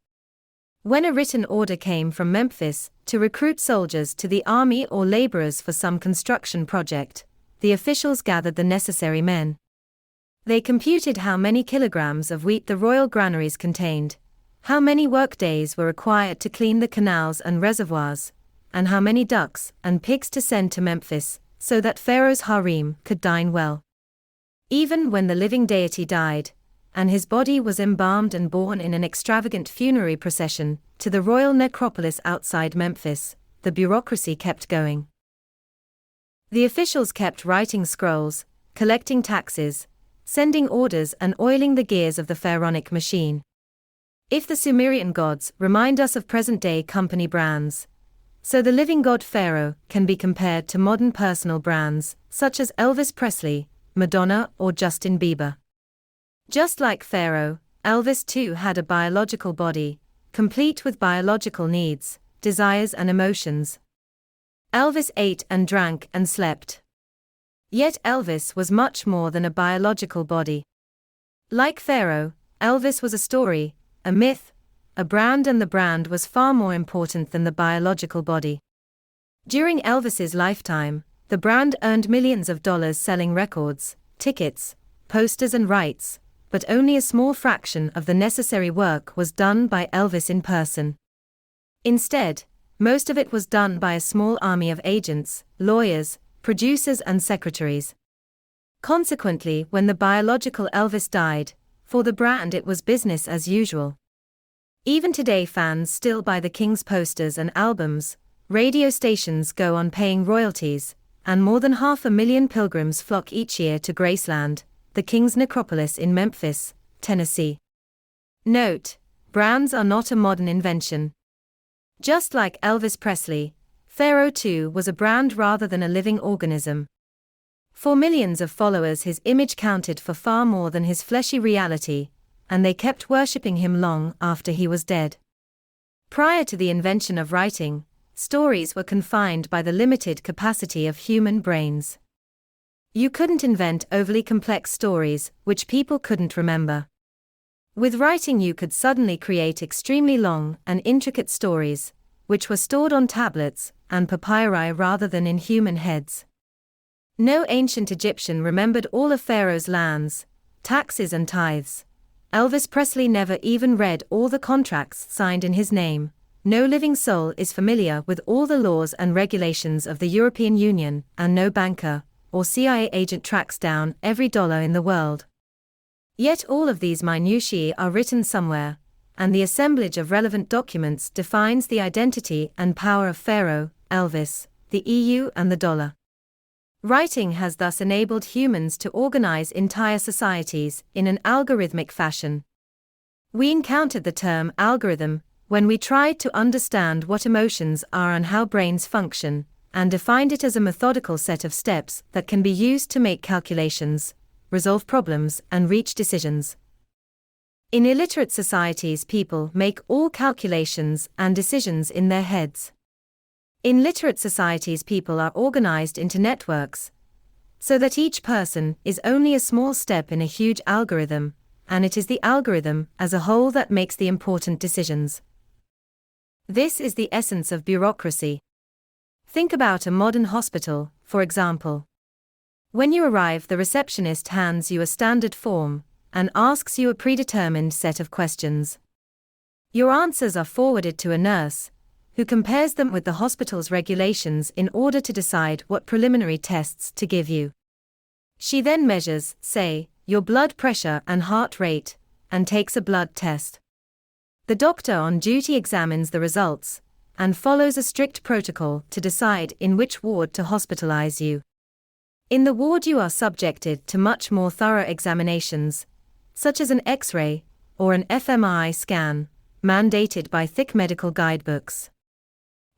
When a written order came from Memphis to recruit soldiers to the army or laborers for some construction project, the officials gathered the necessary men. They computed how many kilograms of wheat the royal granaries contained, how many work days were required to clean the canals and reservoirs, and how many ducks and pigs to send to Memphis, so that Pharaoh's harem could dine well. Even when the living deity died, and his body was embalmed and borne in an extravagant funerary procession to the royal necropolis outside Memphis, the bureaucracy kept going. The officials kept writing scrolls, collecting taxes, sending orders and oiling the gears of the pharaonic machine. If the Sumerian gods remind us of present-day company brands, so the living god Pharaoh can be compared to modern personal brands, such as Elvis Presley, Madonna or Justin Bieber. Just like Pharaoh, Elvis too had a biological body, complete with biological needs, desires and emotions. Elvis ate and drank and slept. Yet Elvis was much more than a biological body. Like Pharaoh, Elvis was a story, a myth, a brand, and the brand was far more important than the biological body. During Elvis's lifetime, the brand earned millions of dollars selling records, tickets, posters and rights, but only a small fraction of the necessary work was done by Elvis in person. Instead, most of it was done by a small army of agents, lawyers, producers and secretaries. Consequently, when the biological Elvis died, for the brand it was business as usual. Even today fans still buy the King's posters and albums, radio stations go on paying royalties, and more than 500,000 pilgrims flock each year to Graceland, the King's necropolis in Memphis, Tennessee. Note: brands are not a modern invention. Just like Elvis Presley, Pharaoh too was a brand rather than a living organism. For millions of followers his image counted for far more than his fleshy reality, and they kept worshipping him long after he was dead. Prior to the invention of writing, stories were confined by the limited capacity of human brains. You couldn't invent overly complex stories, which people couldn't remember. With writing you could suddenly create extremely long and intricate stories, which were stored on tablets and papyri rather than in human heads. No ancient Egyptian remembered all of Pharaoh's lands, taxes and tithes. Elvis Presley never even read all the contracts signed in his name. No living soul is familiar with all the laws and regulations of the European Union, and no banker or CIA agent tracks down every dollar in the world. Yet all of these minutiae are written somewhere, and the assemblage of relevant documents defines the identity and power of Pharaoh, Elvis, the EU and the dollar. Writing has thus enabled humans to organize entire societies in an algorithmic fashion. We encountered the term algorithm when we tried to understand what emotions are and how brains function, and defined it as a methodical set of steps that can be used to make calculations, resolve problems, and reach decisions. In illiterate societies, people make all calculations and decisions in their heads. In literate societies, people are organized into networks, so that each person is only a small step in a huge algorithm, and it is the algorithm as a whole that makes the important decisions. This is the essence of bureaucracy. Think about a modern hospital, for example. When you arrive, the receptionist hands you a standard form and asks you a predetermined set of questions. Your answers are forwarded to a nurse, who compares them with the hospital's regulations in order to decide what preliminary tests to give you. She then measures, say, your blood pressure and heart rate, and takes a blood test. The doctor on duty examines the results, and follows a strict protocol to decide in which ward to hospitalize you. In the ward you are subjected to much more thorough examinations, such as an X-ray, or an fMRI scan, mandated by thick medical guidebooks.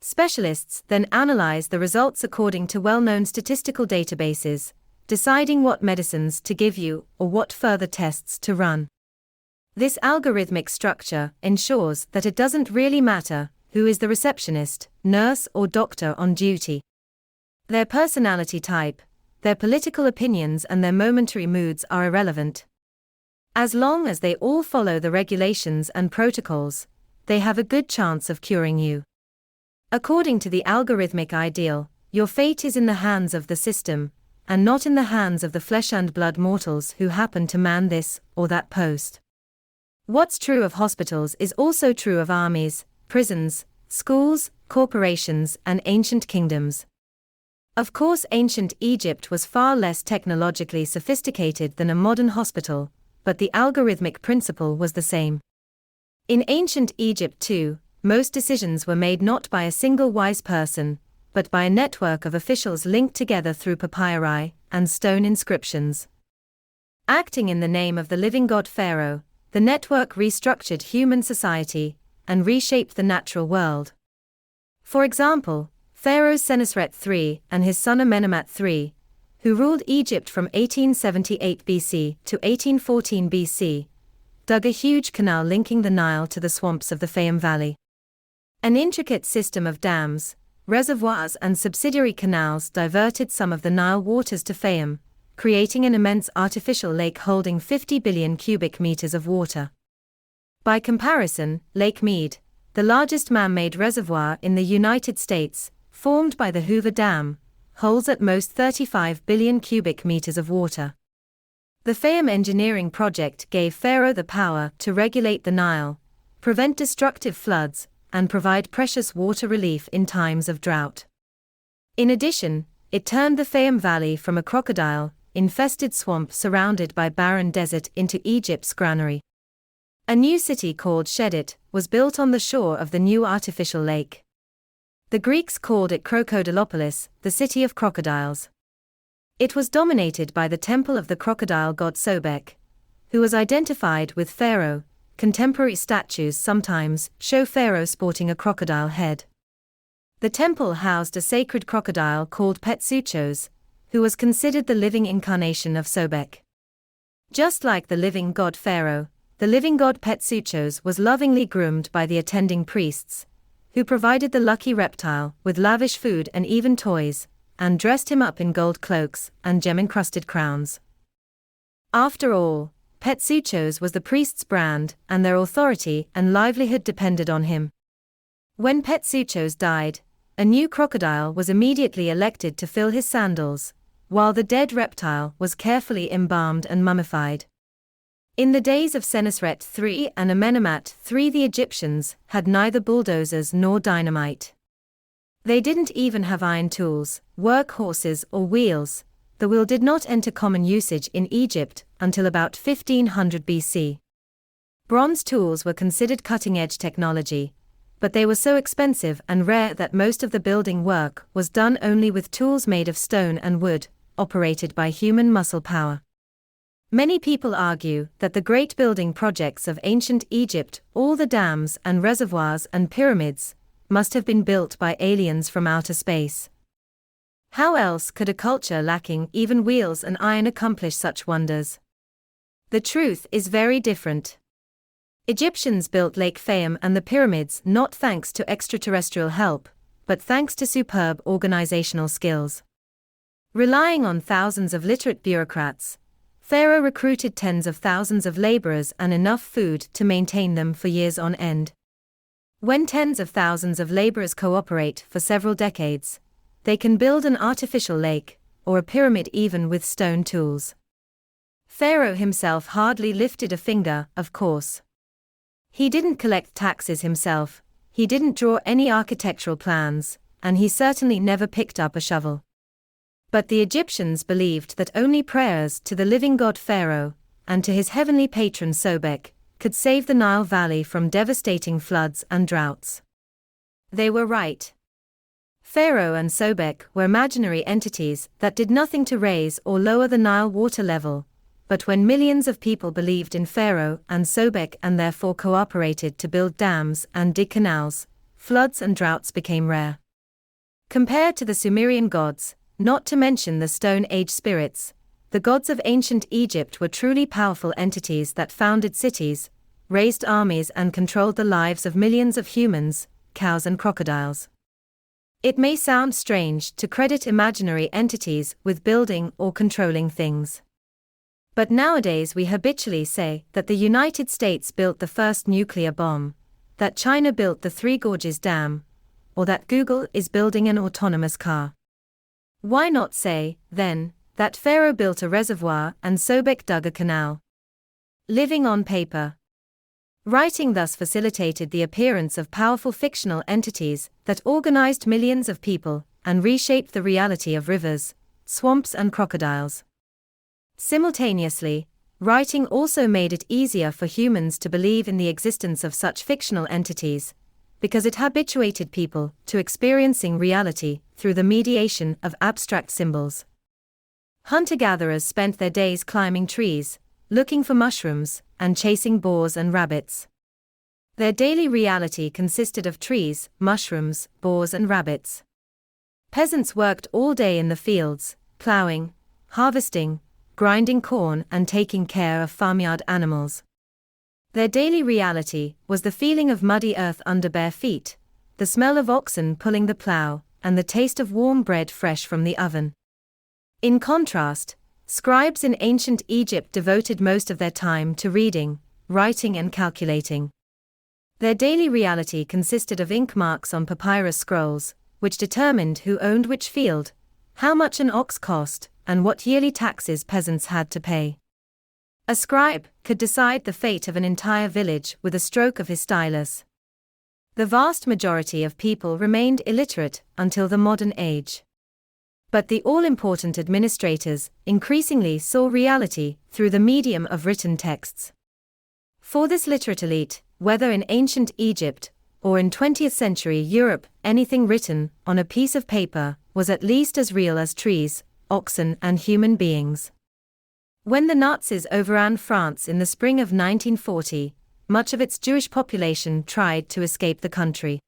Specialists then analyze the results according to well-known statistical databases, deciding what medicines to give you or what further tests to run. This algorithmic structure ensures that it doesn't really matter who is the receptionist, nurse, or doctor on duty. Their personality type, their political opinions, and their momentary moods are irrelevant. As long as they all follow the regulations and protocols, they have a good chance of curing you. According to the algorithmic ideal, your fate is in the hands of the system, and not in the hands of the flesh and blood mortals who happen to man this or that post. What's true of hospitals is also true of armies, prisons, schools, corporations, and ancient kingdoms. Of course, ancient Egypt was far less technologically sophisticated than a modern hospital, but the algorithmic principle was the same. In ancient Egypt too, most decisions were made not by a single wise person, but by a network of officials linked together through papyri and stone inscriptions. Acting in the name of the living god Pharaoh, the network restructured human society and reshaped the natural world. For example, Pharaoh Senusret III and his son Amenemhat III, who ruled Egypt from 1878 BC to 1814 BC, dug a huge canal linking the Nile to the swamps of the Fayum Valley. An intricate system of dams, reservoirs and subsidiary canals diverted some of the Nile waters to Fayum, creating an immense artificial lake holding 50 billion cubic meters of water. By comparison, Lake Mead, the largest man-made reservoir in the United States, formed by the Hoover Dam, holds at most 35 billion cubic meters of water. The Fayum engineering project gave Pharaoh the power to regulate the Nile, prevent destructive floods, and provide precious water relief in times of drought. In addition, it turned the Fayum Valley from a crocodile-infested swamp surrounded by barren desert into Egypt's granary. A new city called Shedit was built on the shore of the new artificial lake. The Greeks called it Crocodilopolis, the city of crocodiles. It was dominated by the temple of the crocodile god Sobek, who was identified with Pharaoh. Contemporary statues sometimes show Pharaoh sporting a crocodile head. The temple housed a sacred crocodile called Petsuchos, who was considered the living incarnation of Sobek. Just like the living god Pharaoh, the living god Petsuchos was lovingly groomed by the attending priests, who provided the lucky reptile with lavish food and even toys, and dressed him up in gold cloaks and gem-encrusted crowns. After all, Petsuchos was the priest's brand, and their authority and livelihood depended on him. When Petsuchos died, a new crocodile was immediately elected to fill his sandals, while the dead reptile was carefully embalmed and mummified. In the days of Senusret III and Amenemhat III, the Egyptians had neither bulldozers nor dynamite. They didn't even have iron tools, work horses or wheels. The wheel did not enter common usage in Egypt until about 1500 BC. Bronze tools were considered cutting-edge technology, but they were so expensive and rare that most of the building work was done only with tools made of stone and wood, operated by human muscle power. Many people argue that the great building projects of ancient Egypt, all the dams and reservoirs and pyramids, must have been built by aliens from outer space. How else could a culture lacking even wheels and iron accomplish such wonders? The truth is very different. Egyptians built Lake Fayum and the pyramids not thanks to extraterrestrial help, but thanks to superb organizational skills. Relying on thousands of literate bureaucrats, Pharaoh recruited tens of thousands of laborers and enough food to maintain them for years on end. When tens of thousands of laborers cooperate for several decades, they can build an artificial lake, or a pyramid even with stone tools. Pharaoh himself hardly lifted a finger, of course. He didn't collect taxes himself, he didn't draw any architectural plans, and he certainly never picked up a shovel. But the Egyptians believed that only prayers to the living god Pharaoh, and to his heavenly patron Sobek, could save the Nile Valley from devastating floods and droughts. They were right. Pharaoh and Sobek were imaginary entities that did nothing to raise or lower the Nile water level, but when millions of people believed in Pharaoh and Sobek and therefore cooperated to build dams and dig canals, floods and droughts became rare. Compared to the Sumerian gods, not to mention the Stone Age spirits, the gods of ancient Egypt were truly powerful entities that founded cities, raised armies and controlled the lives of millions of humans, cows and crocodiles. It may sound strange to credit imaginary entities with building or controlling things. But nowadays we habitually say that the United States built the first nuclear bomb, that China built the Three Gorges Dam, or that Google is building an autonomous car. Why not say, then, that Pharaoh built a reservoir and Sobek dug a canal? Living on paper. Writing thus facilitated the appearance of powerful fictional entities that organized millions of people and reshaped the reality of rivers, swamps, and crocodiles. Simultaneously, writing also made it easier for humans to believe in the existence of such fictional entities, because it habituated people to experiencing reality through the mediation of abstract symbols. Hunter-gatherers spent their days climbing trees, looking for mushrooms, and chasing boars and rabbits. Their daily reality consisted of trees, mushrooms, boars, and rabbits. Peasants worked all day in the fields, plowing, harvesting, grinding corn, and taking care of farmyard animals. Their daily reality was the feeling of muddy earth under bare feet, the smell of oxen pulling the plow, and the taste of warm bread fresh from the oven. In contrast, scribes in ancient Egypt devoted most of their time to reading, writing, and calculating. Their daily reality consisted of ink marks on papyrus scrolls, which determined who owned which field, how much an ox cost, and what yearly taxes peasants had to pay. A scribe could decide the fate of an entire village with a stroke of his stylus. The vast majority of people remained illiterate until the modern age. But the all-important administrators increasingly saw reality through the medium of written texts. For this literate elite, whether in ancient Egypt or in 20th century Europe, anything written on a piece of paper was at least as real as trees, oxen, and human beings. When the Nazis overran France in the spring of 1940, much of its Jewish population tried to escape the country.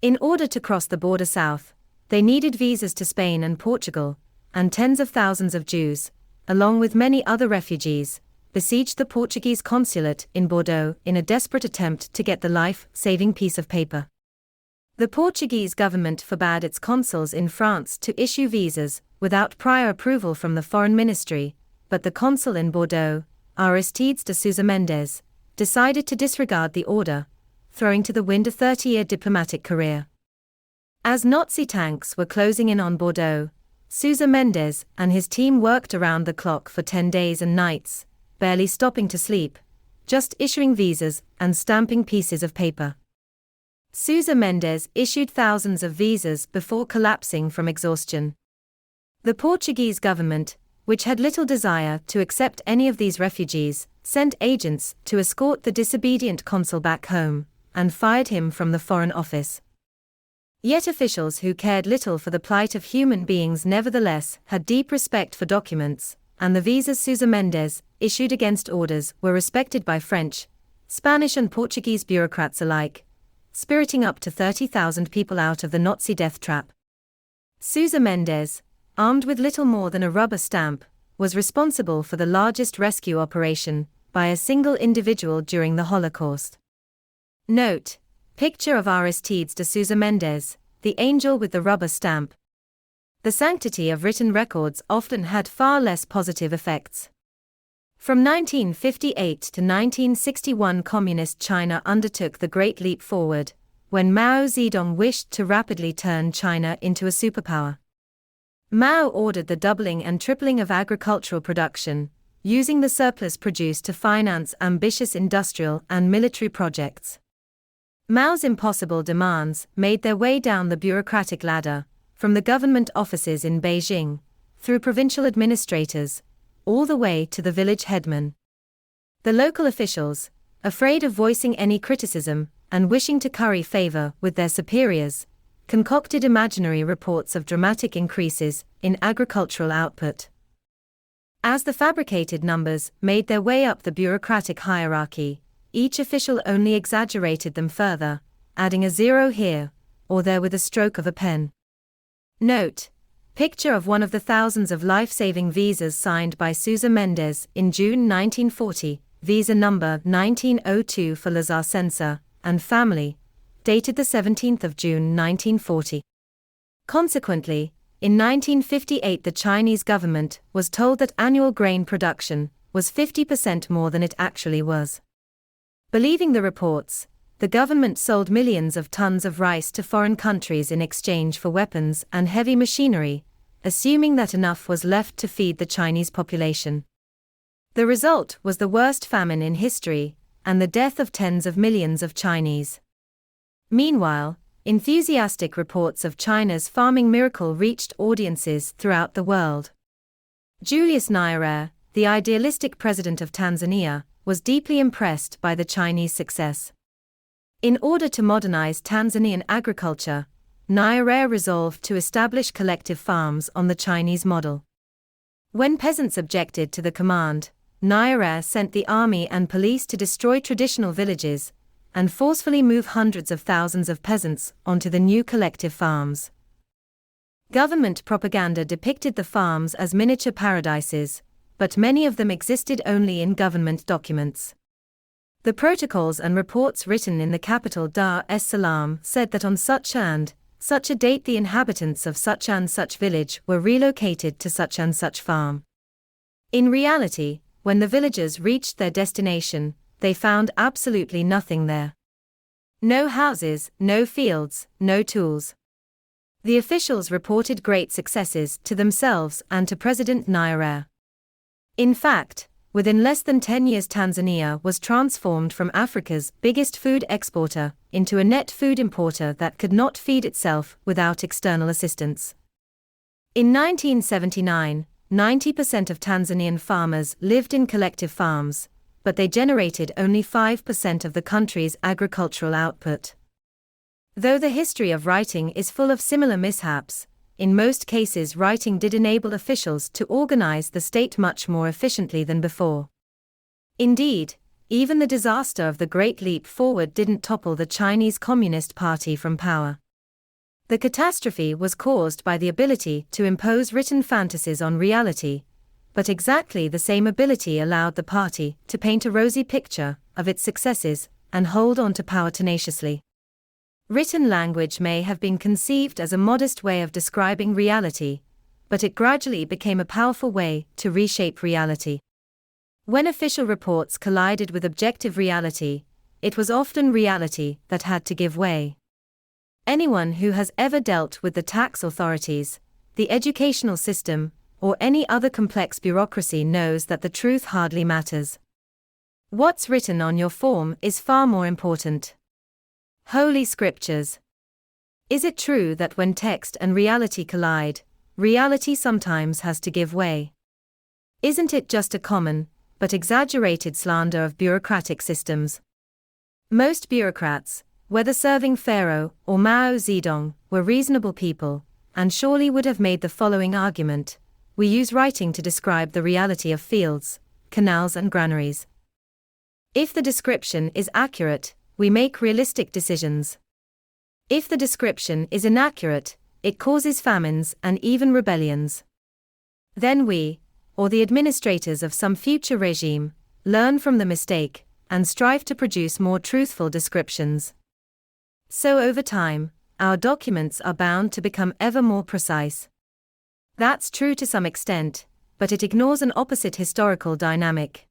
In order to cross the border south, they needed visas to Spain and Portugal, and tens of thousands of Jews, along with many other refugees, besieged the Portuguese consulate in Bordeaux in a desperate attempt to get the life-saving piece of paper. The Portuguese government forbade its consuls in France to issue visas without prior approval from the Foreign Ministry, but the consul in Bordeaux, Aristides de Sousa Mendes, decided to disregard the order, throwing to the wind a 30-year diplomatic career. As Nazi tanks were closing in on Bordeaux, Sousa Mendes and his team worked around the clock for 10 days and nights, barely stopping to sleep, just issuing visas and stamping pieces of paper. Sousa Mendes issued thousands of visas before collapsing from exhaustion. The Portuguese government, which had little desire to accept any of these refugees, sent agents to escort the disobedient consul back home, and fired him from the Foreign Office. Yet officials who cared little for the plight of human beings nevertheless had deep respect for documents, and the visas Sousa Mendes issued against orders were respected by French, Spanish, and Portuguese bureaucrats alike, spiriting up to 30,000 people out of the Nazi death trap. Sousa Mendes, armed with little more than a rubber stamp, was responsible for the largest rescue operation by a single individual during the Holocaust. Note: picture of Aristides de Sousa Mendes, the angel with the rubber stamp. The sanctity of written records often had far less positive effects. From 1958 to 1961, Communist China undertook the Great Leap Forward, when Mao Zedong wished to rapidly turn China into a superpower. Mao ordered the doubling and tripling of agricultural production, using the surplus produced to finance ambitious industrial and military projects. Mao's impossible demands made their way down the bureaucratic ladder, from the government offices in Beijing, through provincial administrators, all the way to the village headman. The local officials, afraid of voicing any criticism and wishing to curry favor with their superiors, concocted imaginary reports of dramatic increases in agricultural output. As the fabricated numbers made their way up the bureaucratic hierarchy, each official only exaggerated them further, adding a zero here or there with a stroke of a pen. Note: picture of one of the thousands of life-saving visas signed by Sousa Mendes in June 1940, visa number 1902 for Lazar Sensor and family, dated the 17th of June 1940. Consequently, in 1958 the Chinese government was told that annual grain production was 50% more than it actually was. Believing the reports, the government sold millions of tons of rice to foreign countries in exchange for weapons and heavy machinery, assuming that enough was left to feed the Chinese population. The result was the worst famine in history, and the death of tens of millions of Chinese. Meanwhile, enthusiastic reports of China's farming miracle reached audiences throughout the world. Julius Nyerere, the idealistic president of Tanzania, was deeply impressed by the Chinese success. In order to modernize Tanzanian agriculture, Nyerere resolved to establish collective farms on the Chinese model. When peasants objected to the command, Nyerere sent the army and police to destroy traditional villages and forcefully move hundreds of thousands of peasants onto the new collective farms. Government propaganda depicted the farms as miniature paradises, but many of them existed only in government documents. The protocols and reports written in the capital Dar es Salaam said that on such and such a date the inhabitants of such and such village were relocated to such and such farm. In reality, when the villagers reached their destination, they found absolutely nothing there. No houses, no fields, no tools. The officials reported great successes to themselves and to President Nyerere. In fact, within less than 10 years Tanzania was transformed from Africa's biggest food exporter into a net food importer that could not feed itself without external assistance. In 1979, 90% of Tanzanian farmers lived in collective farms, but they generated only 5% of the country's agricultural output. Though the history of writing is full of similar mishaps, in most cases writing did enable officials to organize the state much more efficiently than before. Indeed, even the disaster of the Great Leap Forward didn't topple the Chinese Communist Party from power. The catastrophe was caused by the ability to impose written fantasies on reality, but exactly the same ability allowed the party to paint a rosy picture of its successes and hold on to power tenaciously. Written language may have been conceived as a modest way of describing reality, but it gradually became a powerful way to reshape reality. When official reports collided with objective reality, it was often reality that had to give way. Anyone who has ever dealt with the tax authorities, the educational system, or any other complex bureaucracy knows that the truth hardly matters. What's written on your form is far more important. Holy Scriptures. Is it true that when text and reality collide, reality sometimes has to give way? Isn't it just a common, but exaggerated slander of bureaucratic systems? Most bureaucrats, whether serving Pharaoh or Mao Zedong, were reasonable people, and surely would have made the following argument: we use writing to describe the reality of fields, canals and granaries. If the description is accurate, we make realistic decisions. If the description is inaccurate, it causes famines and even rebellions. Then we, or the administrators of some future regime, learn from the mistake and strive to produce more truthful descriptions. So over time, our documents are bound to become ever more precise. That's true to some extent, but it ignores an opposite historical dynamic.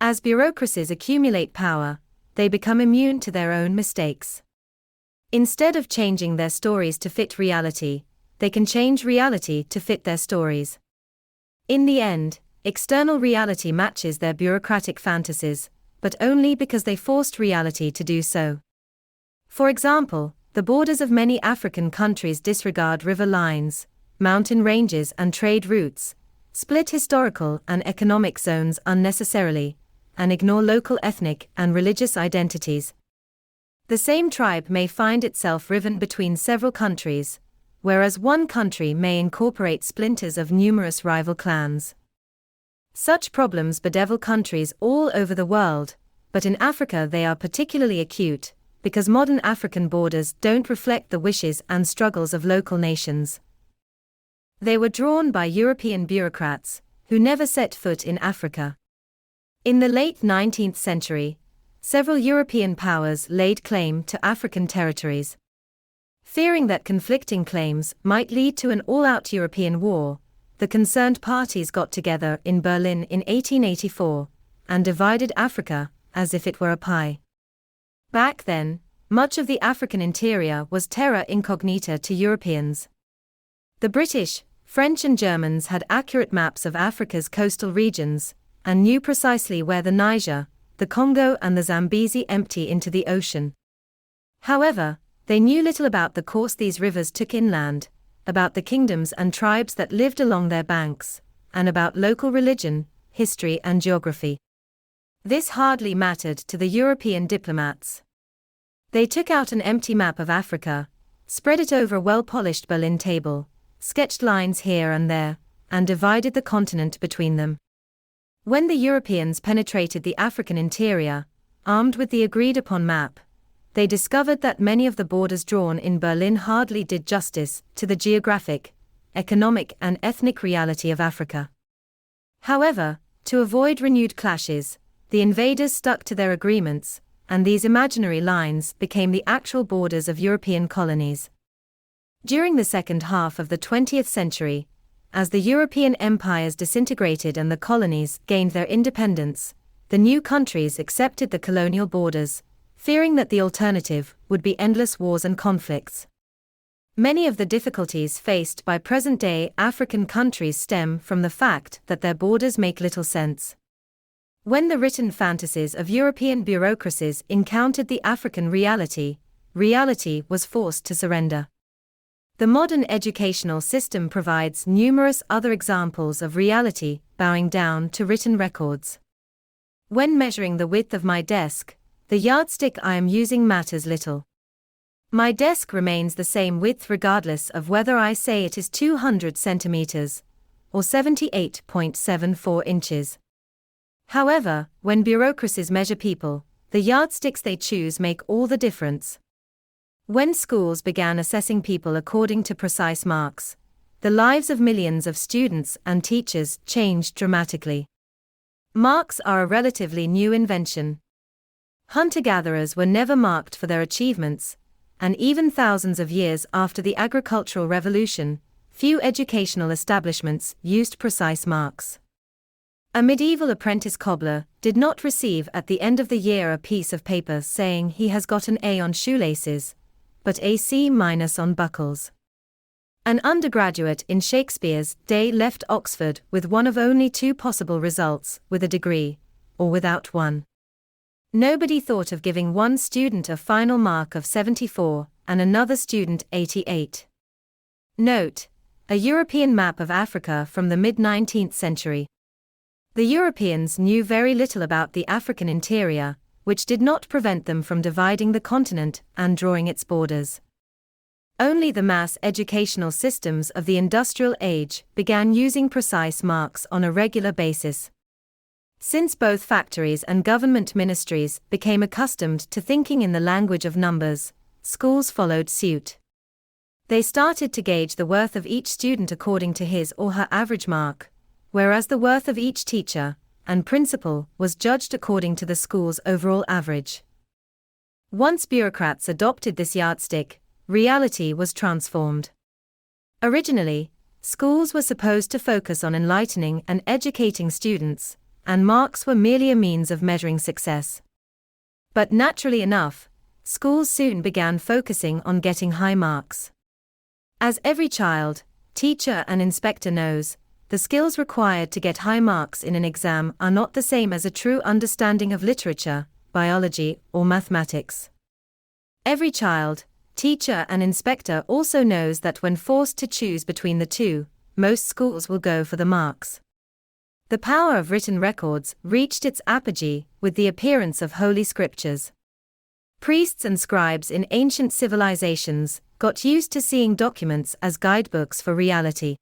As bureaucracies accumulate power, they become immune to their own mistakes. Instead of changing their stories to fit reality, they can change reality to fit their stories. In the end, external reality matches their bureaucratic fantasies, but only because they forced reality to do so. For example, the borders of many African countries disregard river lines, mountain ranges and trade routes, split historical and economic zones unnecessarily, and ignore local ethnic and religious identities. The same tribe may find itself riven between several countries, whereas one country may incorporate splinters of numerous rival clans. Such problems bedevil countries all over the world, but in Africa they are particularly acute, because modern African borders don't reflect the wishes and struggles of local nations. They were drawn by European bureaucrats, who never set foot in Africa. In the late 19th century, several European powers laid claim to African territories. Fearing that conflicting claims might lead to an all-out European war, the concerned parties got together in Berlin in 1884, and divided Africa, as if it were a pie. Back then, much of the African interior was terra incognita to Europeans. The British, French and Germans had accurate maps of Africa's coastal regions, and knew precisely where the Niger, the Congo and the Zambezi empty into the ocean. However, they knew little about the course these rivers took inland, about the kingdoms and tribes that lived along their banks, and about local religion, history and geography. This hardly mattered to the European diplomats. They took out an empty map of Africa, spread it over a well-polished Berlin table, sketched lines here and there, and divided the continent between them. When the Europeans penetrated the African interior, armed with the agreed-upon map, they discovered that many of the borders drawn in Berlin hardly did justice to the geographic, economic and ethnic reality of Africa. However, to avoid renewed clashes, the invaders stuck to their agreements, and these imaginary lines became the actual borders of European colonies. During the second half of the 20th century, as the European empires disintegrated and the colonies gained their independence, the new countries accepted the colonial borders, fearing that the alternative would be endless wars and conflicts. Many of the difficulties faced by present-day African countries stem from the fact that their borders make little sense. When the written fantasies of European bureaucracies encountered the African reality, reality was forced to surrender. The modern educational system provides numerous other examples of reality bowing down to written records. When measuring the width of my desk, the yardstick I am using matters little. My desk remains the same width regardless of whether I say it is 200 centimeters or 78.74 inches. However, when bureaucracies measure people, the yardsticks they choose make all the difference. When schools began assessing people according to precise marks, the lives of millions of students and teachers changed dramatically. Marks are a relatively new invention. Hunter-gatherers were never marked for their achievements, and even thousands of years after the agricultural revolution, few educational establishments used precise marks. A medieval apprentice cobbler did not receive at the end of the year a piece of paper saying he has got an A on shoelaces, but a C- on buckles. An undergraduate in Shakespeare's day left Oxford with one of only two possible results, with a degree, or without one. Nobody thought of giving one student a final mark of 74 and another student 88. Note: a European map of Africa from the mid-19th century. The Europeans knew very little about the African interior, which did not prevent them from dividing the continent and drawing its borders. Only the mass educational systems of the industrial age began using precise marks on a regular basis. Since both factories and government ministries became accustomed to thinking in the language of numbers, schools followed suit. They started to gauge the worth of each student according to his or her average mark, whereas the worth of each teacher and principal was judged according to the school's overall average. Once bureaucrats adopted this yardstick, reality was transformed. Originally, schools were supposed to focus on enlightening and educating students, and marks were merely a means of measuring success. But naturally enough, schools soon began focusing on getting high marks. As every child, teacher and inspector knows, the skills required to get high marks in an exam are not the same as a true understanding of literature, biology, or mathematics. Every child, teacher and inspector also knows that when forced to choose between the two, most schools will go for the marks. The power of written records reached its apogee with the appearance of holy scriptures. Priests and scribes in ancient civilizations got used to seeing documents as guidebooks for reality.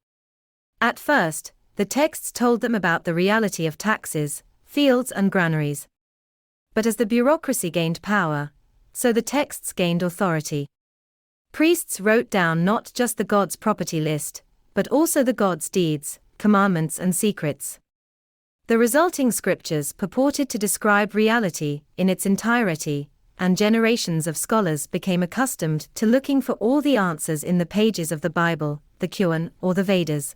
At first, the texts told them about the reality of taxes, fields and granaries. But as the bureaucracy gained power, so the texts gained authority. Priests wrote down not just the gods' property list, but also the gods' deeds, commandments and secrets. The resulting scriptures purported to describe reality in its entirety, and generations of scholars became accustomed to looking for all the answers in the pages of the Bible, the Quran, or the Vedas.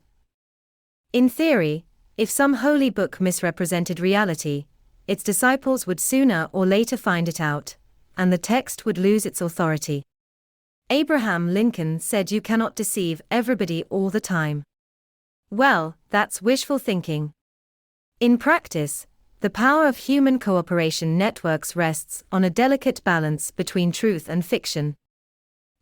In theory, if some holy book misrepresented reality, its disciples would sooner or later find it out, and the text would lose its authority. Abraham Lincoln said you cannot deceive everybody all the time. Well, that's wishful thinking. In practice, the power of human cooperation networks rests on a delicate balance between truth and fiction.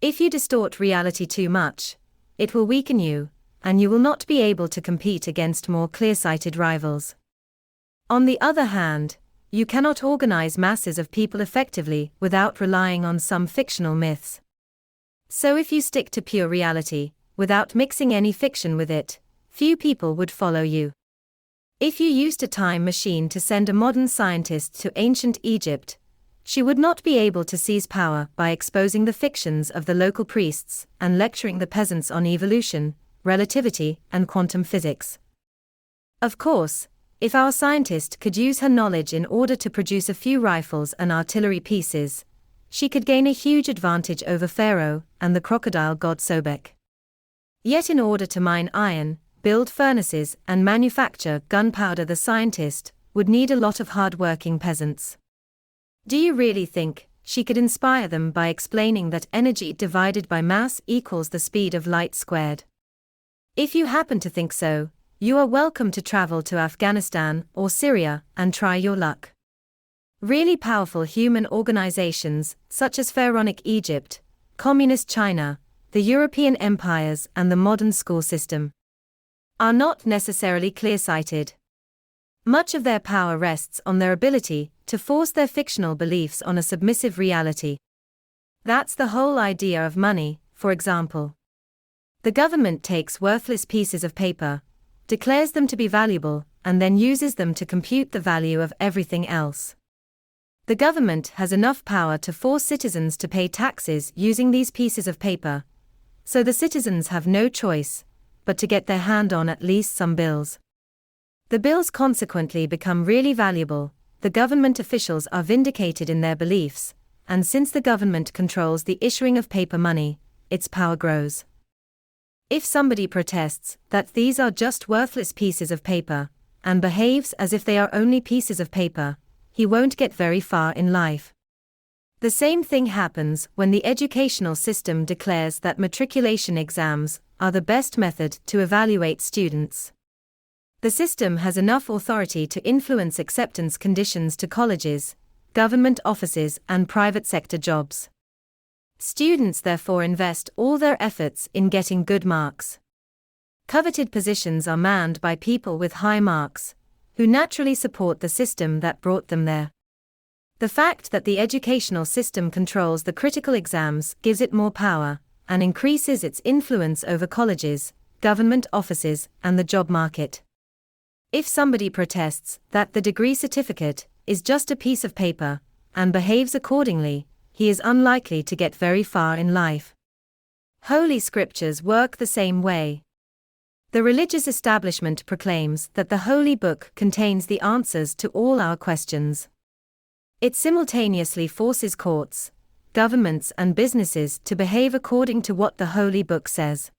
If you distort reality too much, it will weaken you, and you will not be able to compete against more clear-sighted rivals. On the other hand, you cannot organize masses of people effectively without relying on some fictional myths. So if you stick to pure reality, without mixing any fiction with it, few people would follow you. If you used a time machine to send a modern scientist to ancient Egypt, she would not be able to seize power by exposing the fictions of the local priests and lecturing the peasants on evolution, relativity, and quantum physics. Of course, if our scientist could use her knowledge in order to produce a few rifles and artillery pieces, she could gain a huge advantage over Pharaoh and the crocodile god Sobek. Yet in order to mine iron, build furnaces, and manufacture gunpowder, the scientist would need a lot of hard-working peasants. Do you really think she could inspire them by explaining that energy divided by mass equals the speed of light squared? If you happen to think so, you are welcome to travel to Afghanistan or Syria and try your luck. Really powerful human organizations, such as Pharaonic Egypt, Communist China, the European empires, and the modern school system, are not necessarily clear-sighted. Much of their power rests on their ability to force their fictional beliefs on a submissive reality. That's the whole idea of money, for example. The government takes worthless pieces of paper, declares them to be valuable, and then uses them to compute the value of everything else. The government has enough power to force citizens to pay taxes using these pieces of paper, so the citizens have no choice but to get their hand on at least some bills. The bills consequently become really valuable, the government officials are vindicated in their beliefs, and since the government controls the issuing of paper money, its power grows. If somebody protests that these are just worthless pieces of paper, and behaves as if they are only pieces of paper, he won't get very far in life. The same thing happens when the educational system declares that matriculation exams are the best method to evaluate students. The system has enough authority to influence acceptance conditions to colleges, government offices, and private sector jobs. Students therefore invest all their efforts in getting good marks. Coveted positions are manned by people with high marks, who naturally support the system that brought them there. The fact that the educational system controls the critical exams gives it more power, and increases its influence over colleges, government offices, and the job market. If somebody protests that the degree certificate is just a piece of paper, and behaves accordingly, he is unlikely to get very far in life. Holy Scriptures work the same way. The religious establishment proclaims that the Holy Book contains the answers to all our questions. It simultaneously forces courts, governments, and businesses to behave according to what the Holy Book says.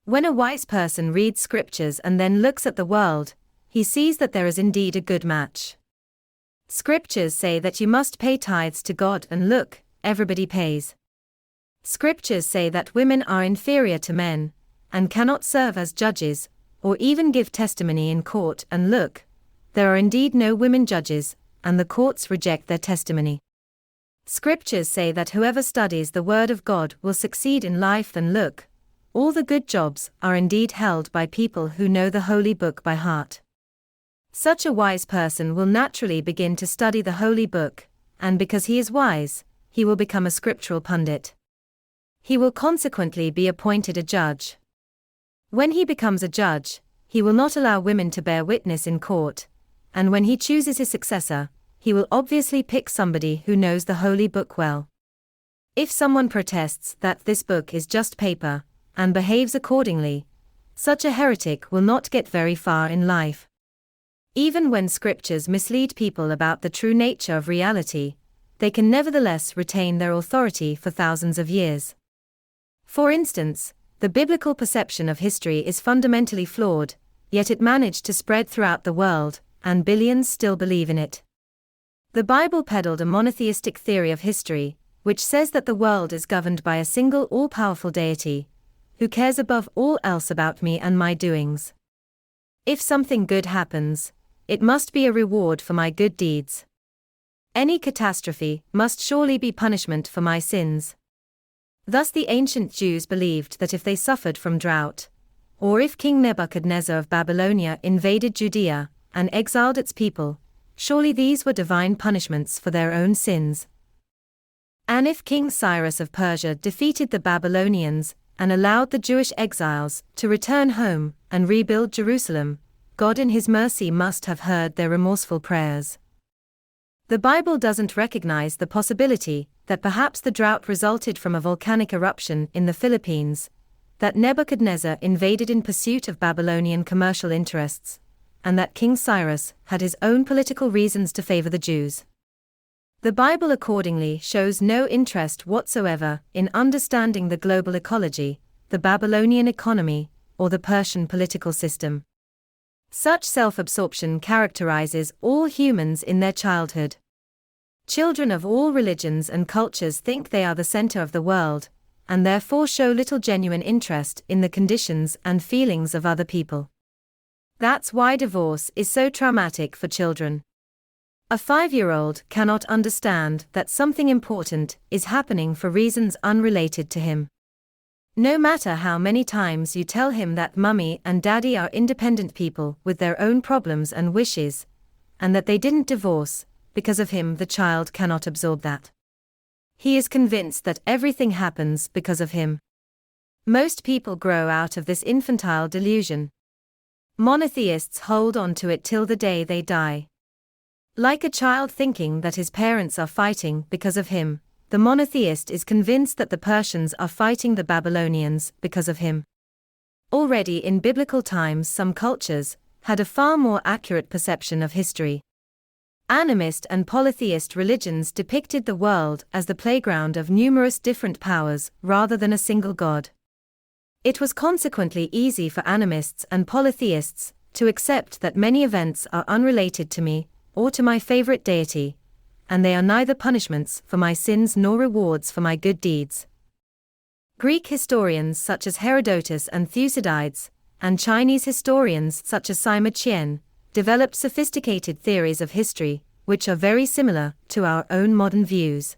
When a wise person reads Scriptures and then looks at the world, he sees that there is indeed a good match. Scriptures say that you must pay tithes to God, and look, everybody pays. Scriptures say that women are inferior to men, and cannot serve as judges, or even give testimony in court, and look, there are indeed no women judges, and the courts reject their testimony. Scriptures say that whoever studies the Word of God will succeed in life, and look, all the good jobs are indeed held by people who know the Holy Book by heart. Such a wise person will naturally begin to study the Holy Book, and because he is wise, he will become a scriptural pundit. He will consequently be appointed a judge. When he becomes a judge, he will not allow women to bear witness in court, and when he chooses his successor, he will obviously pick somebody who knows the Holy Book well. If someone protests that this book is just paper, and behaves accordingly, such a heretic will not get very far in life. Even when Scriptures mislead people about the true nature of reality, they can nevertheless retain their authority for thousands of years. For instance, the biblical perception of history is fundamentally flawed, yet it managed to spread throughout the world, and billions still believe in it. The Bible peddled a monotheistic theory of history, which says that the world is governed by a single all-powerful deity, who cares above all else about me and my doings. If something good happens, it must be a reward for my good deeds. Any catastrophe must surely be punishment for my sins. Thus the ancient Jews believed that if they suffered from drought, or if King Nebuchadnezzar of Babylonia invaded Judea and exiled its people, surely these were divine punishments for their own sins. And if King Cyrus of Persia defeated the Babylonians and allowed the Jewish exiles to return home and rebuild Jerusalem, God in His mercy must have heard their remorseful prayers. The Bible doesn't recognize the possibility that perhaps the drought resulted from a volcanic eruption in the Philippines, that Nebuchadnezzar invaded in pursuit of Babylonian commercial interests, and that King Cyrus had his own political reasons to favor the Jews. The Bible accordingly shows no interest whatsoever in understanding the global ecology, the Babylonian economy, or the Persian political system. Such self-absorption characterizes all humans in their childhood. Children of all religions and cultures think they are the center of the world, and therefore show little genuine interest in the conditions and feelings of other people. That's why divorce is so traumatic for children. A 5-year-old cannot understand that something important is happening for reasons unrelated to him. No matter how many times you tell him that Mummy and Daddy are independent people with their own problems and wishes, and that they didn't divorce because of him, the child cannot absorb that. He is convinced that everything happens because of him. Most people grow out of this infantile delusion. Monotheists hold on to it till the day they die. Like a child thinking that his parents are fighting because of him, the monotheist is convinced that the Persians are fighting the Babylonians because of him. Already in biblical times, some cultures had a far more accurate perception of history. Animist and polytheist religions depicted the world as the playground of numerous different powers rather than a single god. It was consequently easy for animists and polytheists to accept that many events are unrelated to me or to my favorite deity, and they are neither punishments for my sins nor rewards for my good deeds. Greek historians such as Herodotus and Thucydides, and Chinese historians such as Sima Qian, developed sophisticated theories of history, which are very similar to our own modern views.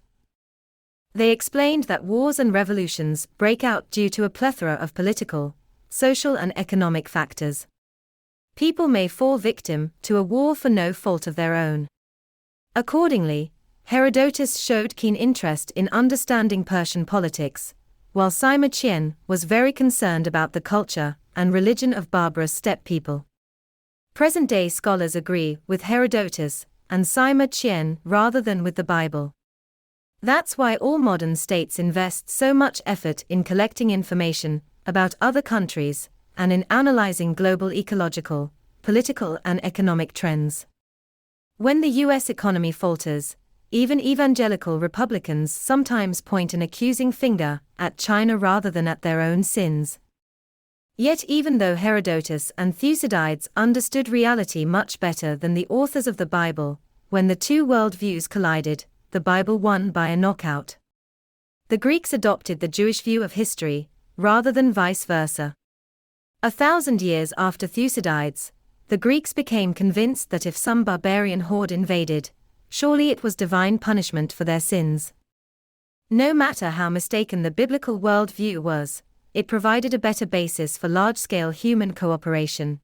They explained that wars and revolutions break out due to a plethora of political, social and economic factors. People may fall victim to a war for no fault of their own. Accordingly, Herodotus showed keen interest in understanding Persian politics, while Sima Qian was very concerned about the culture and religion of barbarous steppe people. Present-day scholars agree with Herodotus and Sima Qian rather than with the Bible. That's why all modern states invest so much effort in collecting information about other countries and in analyzing global ecological, political and economic trends. When the U.S. economy falters, even evangelical Republicans sometimes point an accusing finger at China rather than at their own sins. Yet even though Herodotus and Thucydides understood reality much better than the authors of the Bible, when the two worldviews collided, the Bible won by a knockout. The Greeks adopted the Jewish view of history, rather than vice versa. 1,000 years after Thucydides, the Greeks became convinced that if some barbarian horde invaded, surely it was divine punishment for their sins. No matter how mistaken the biblical worldview was, it provided a better basis for large-scale human cooperation.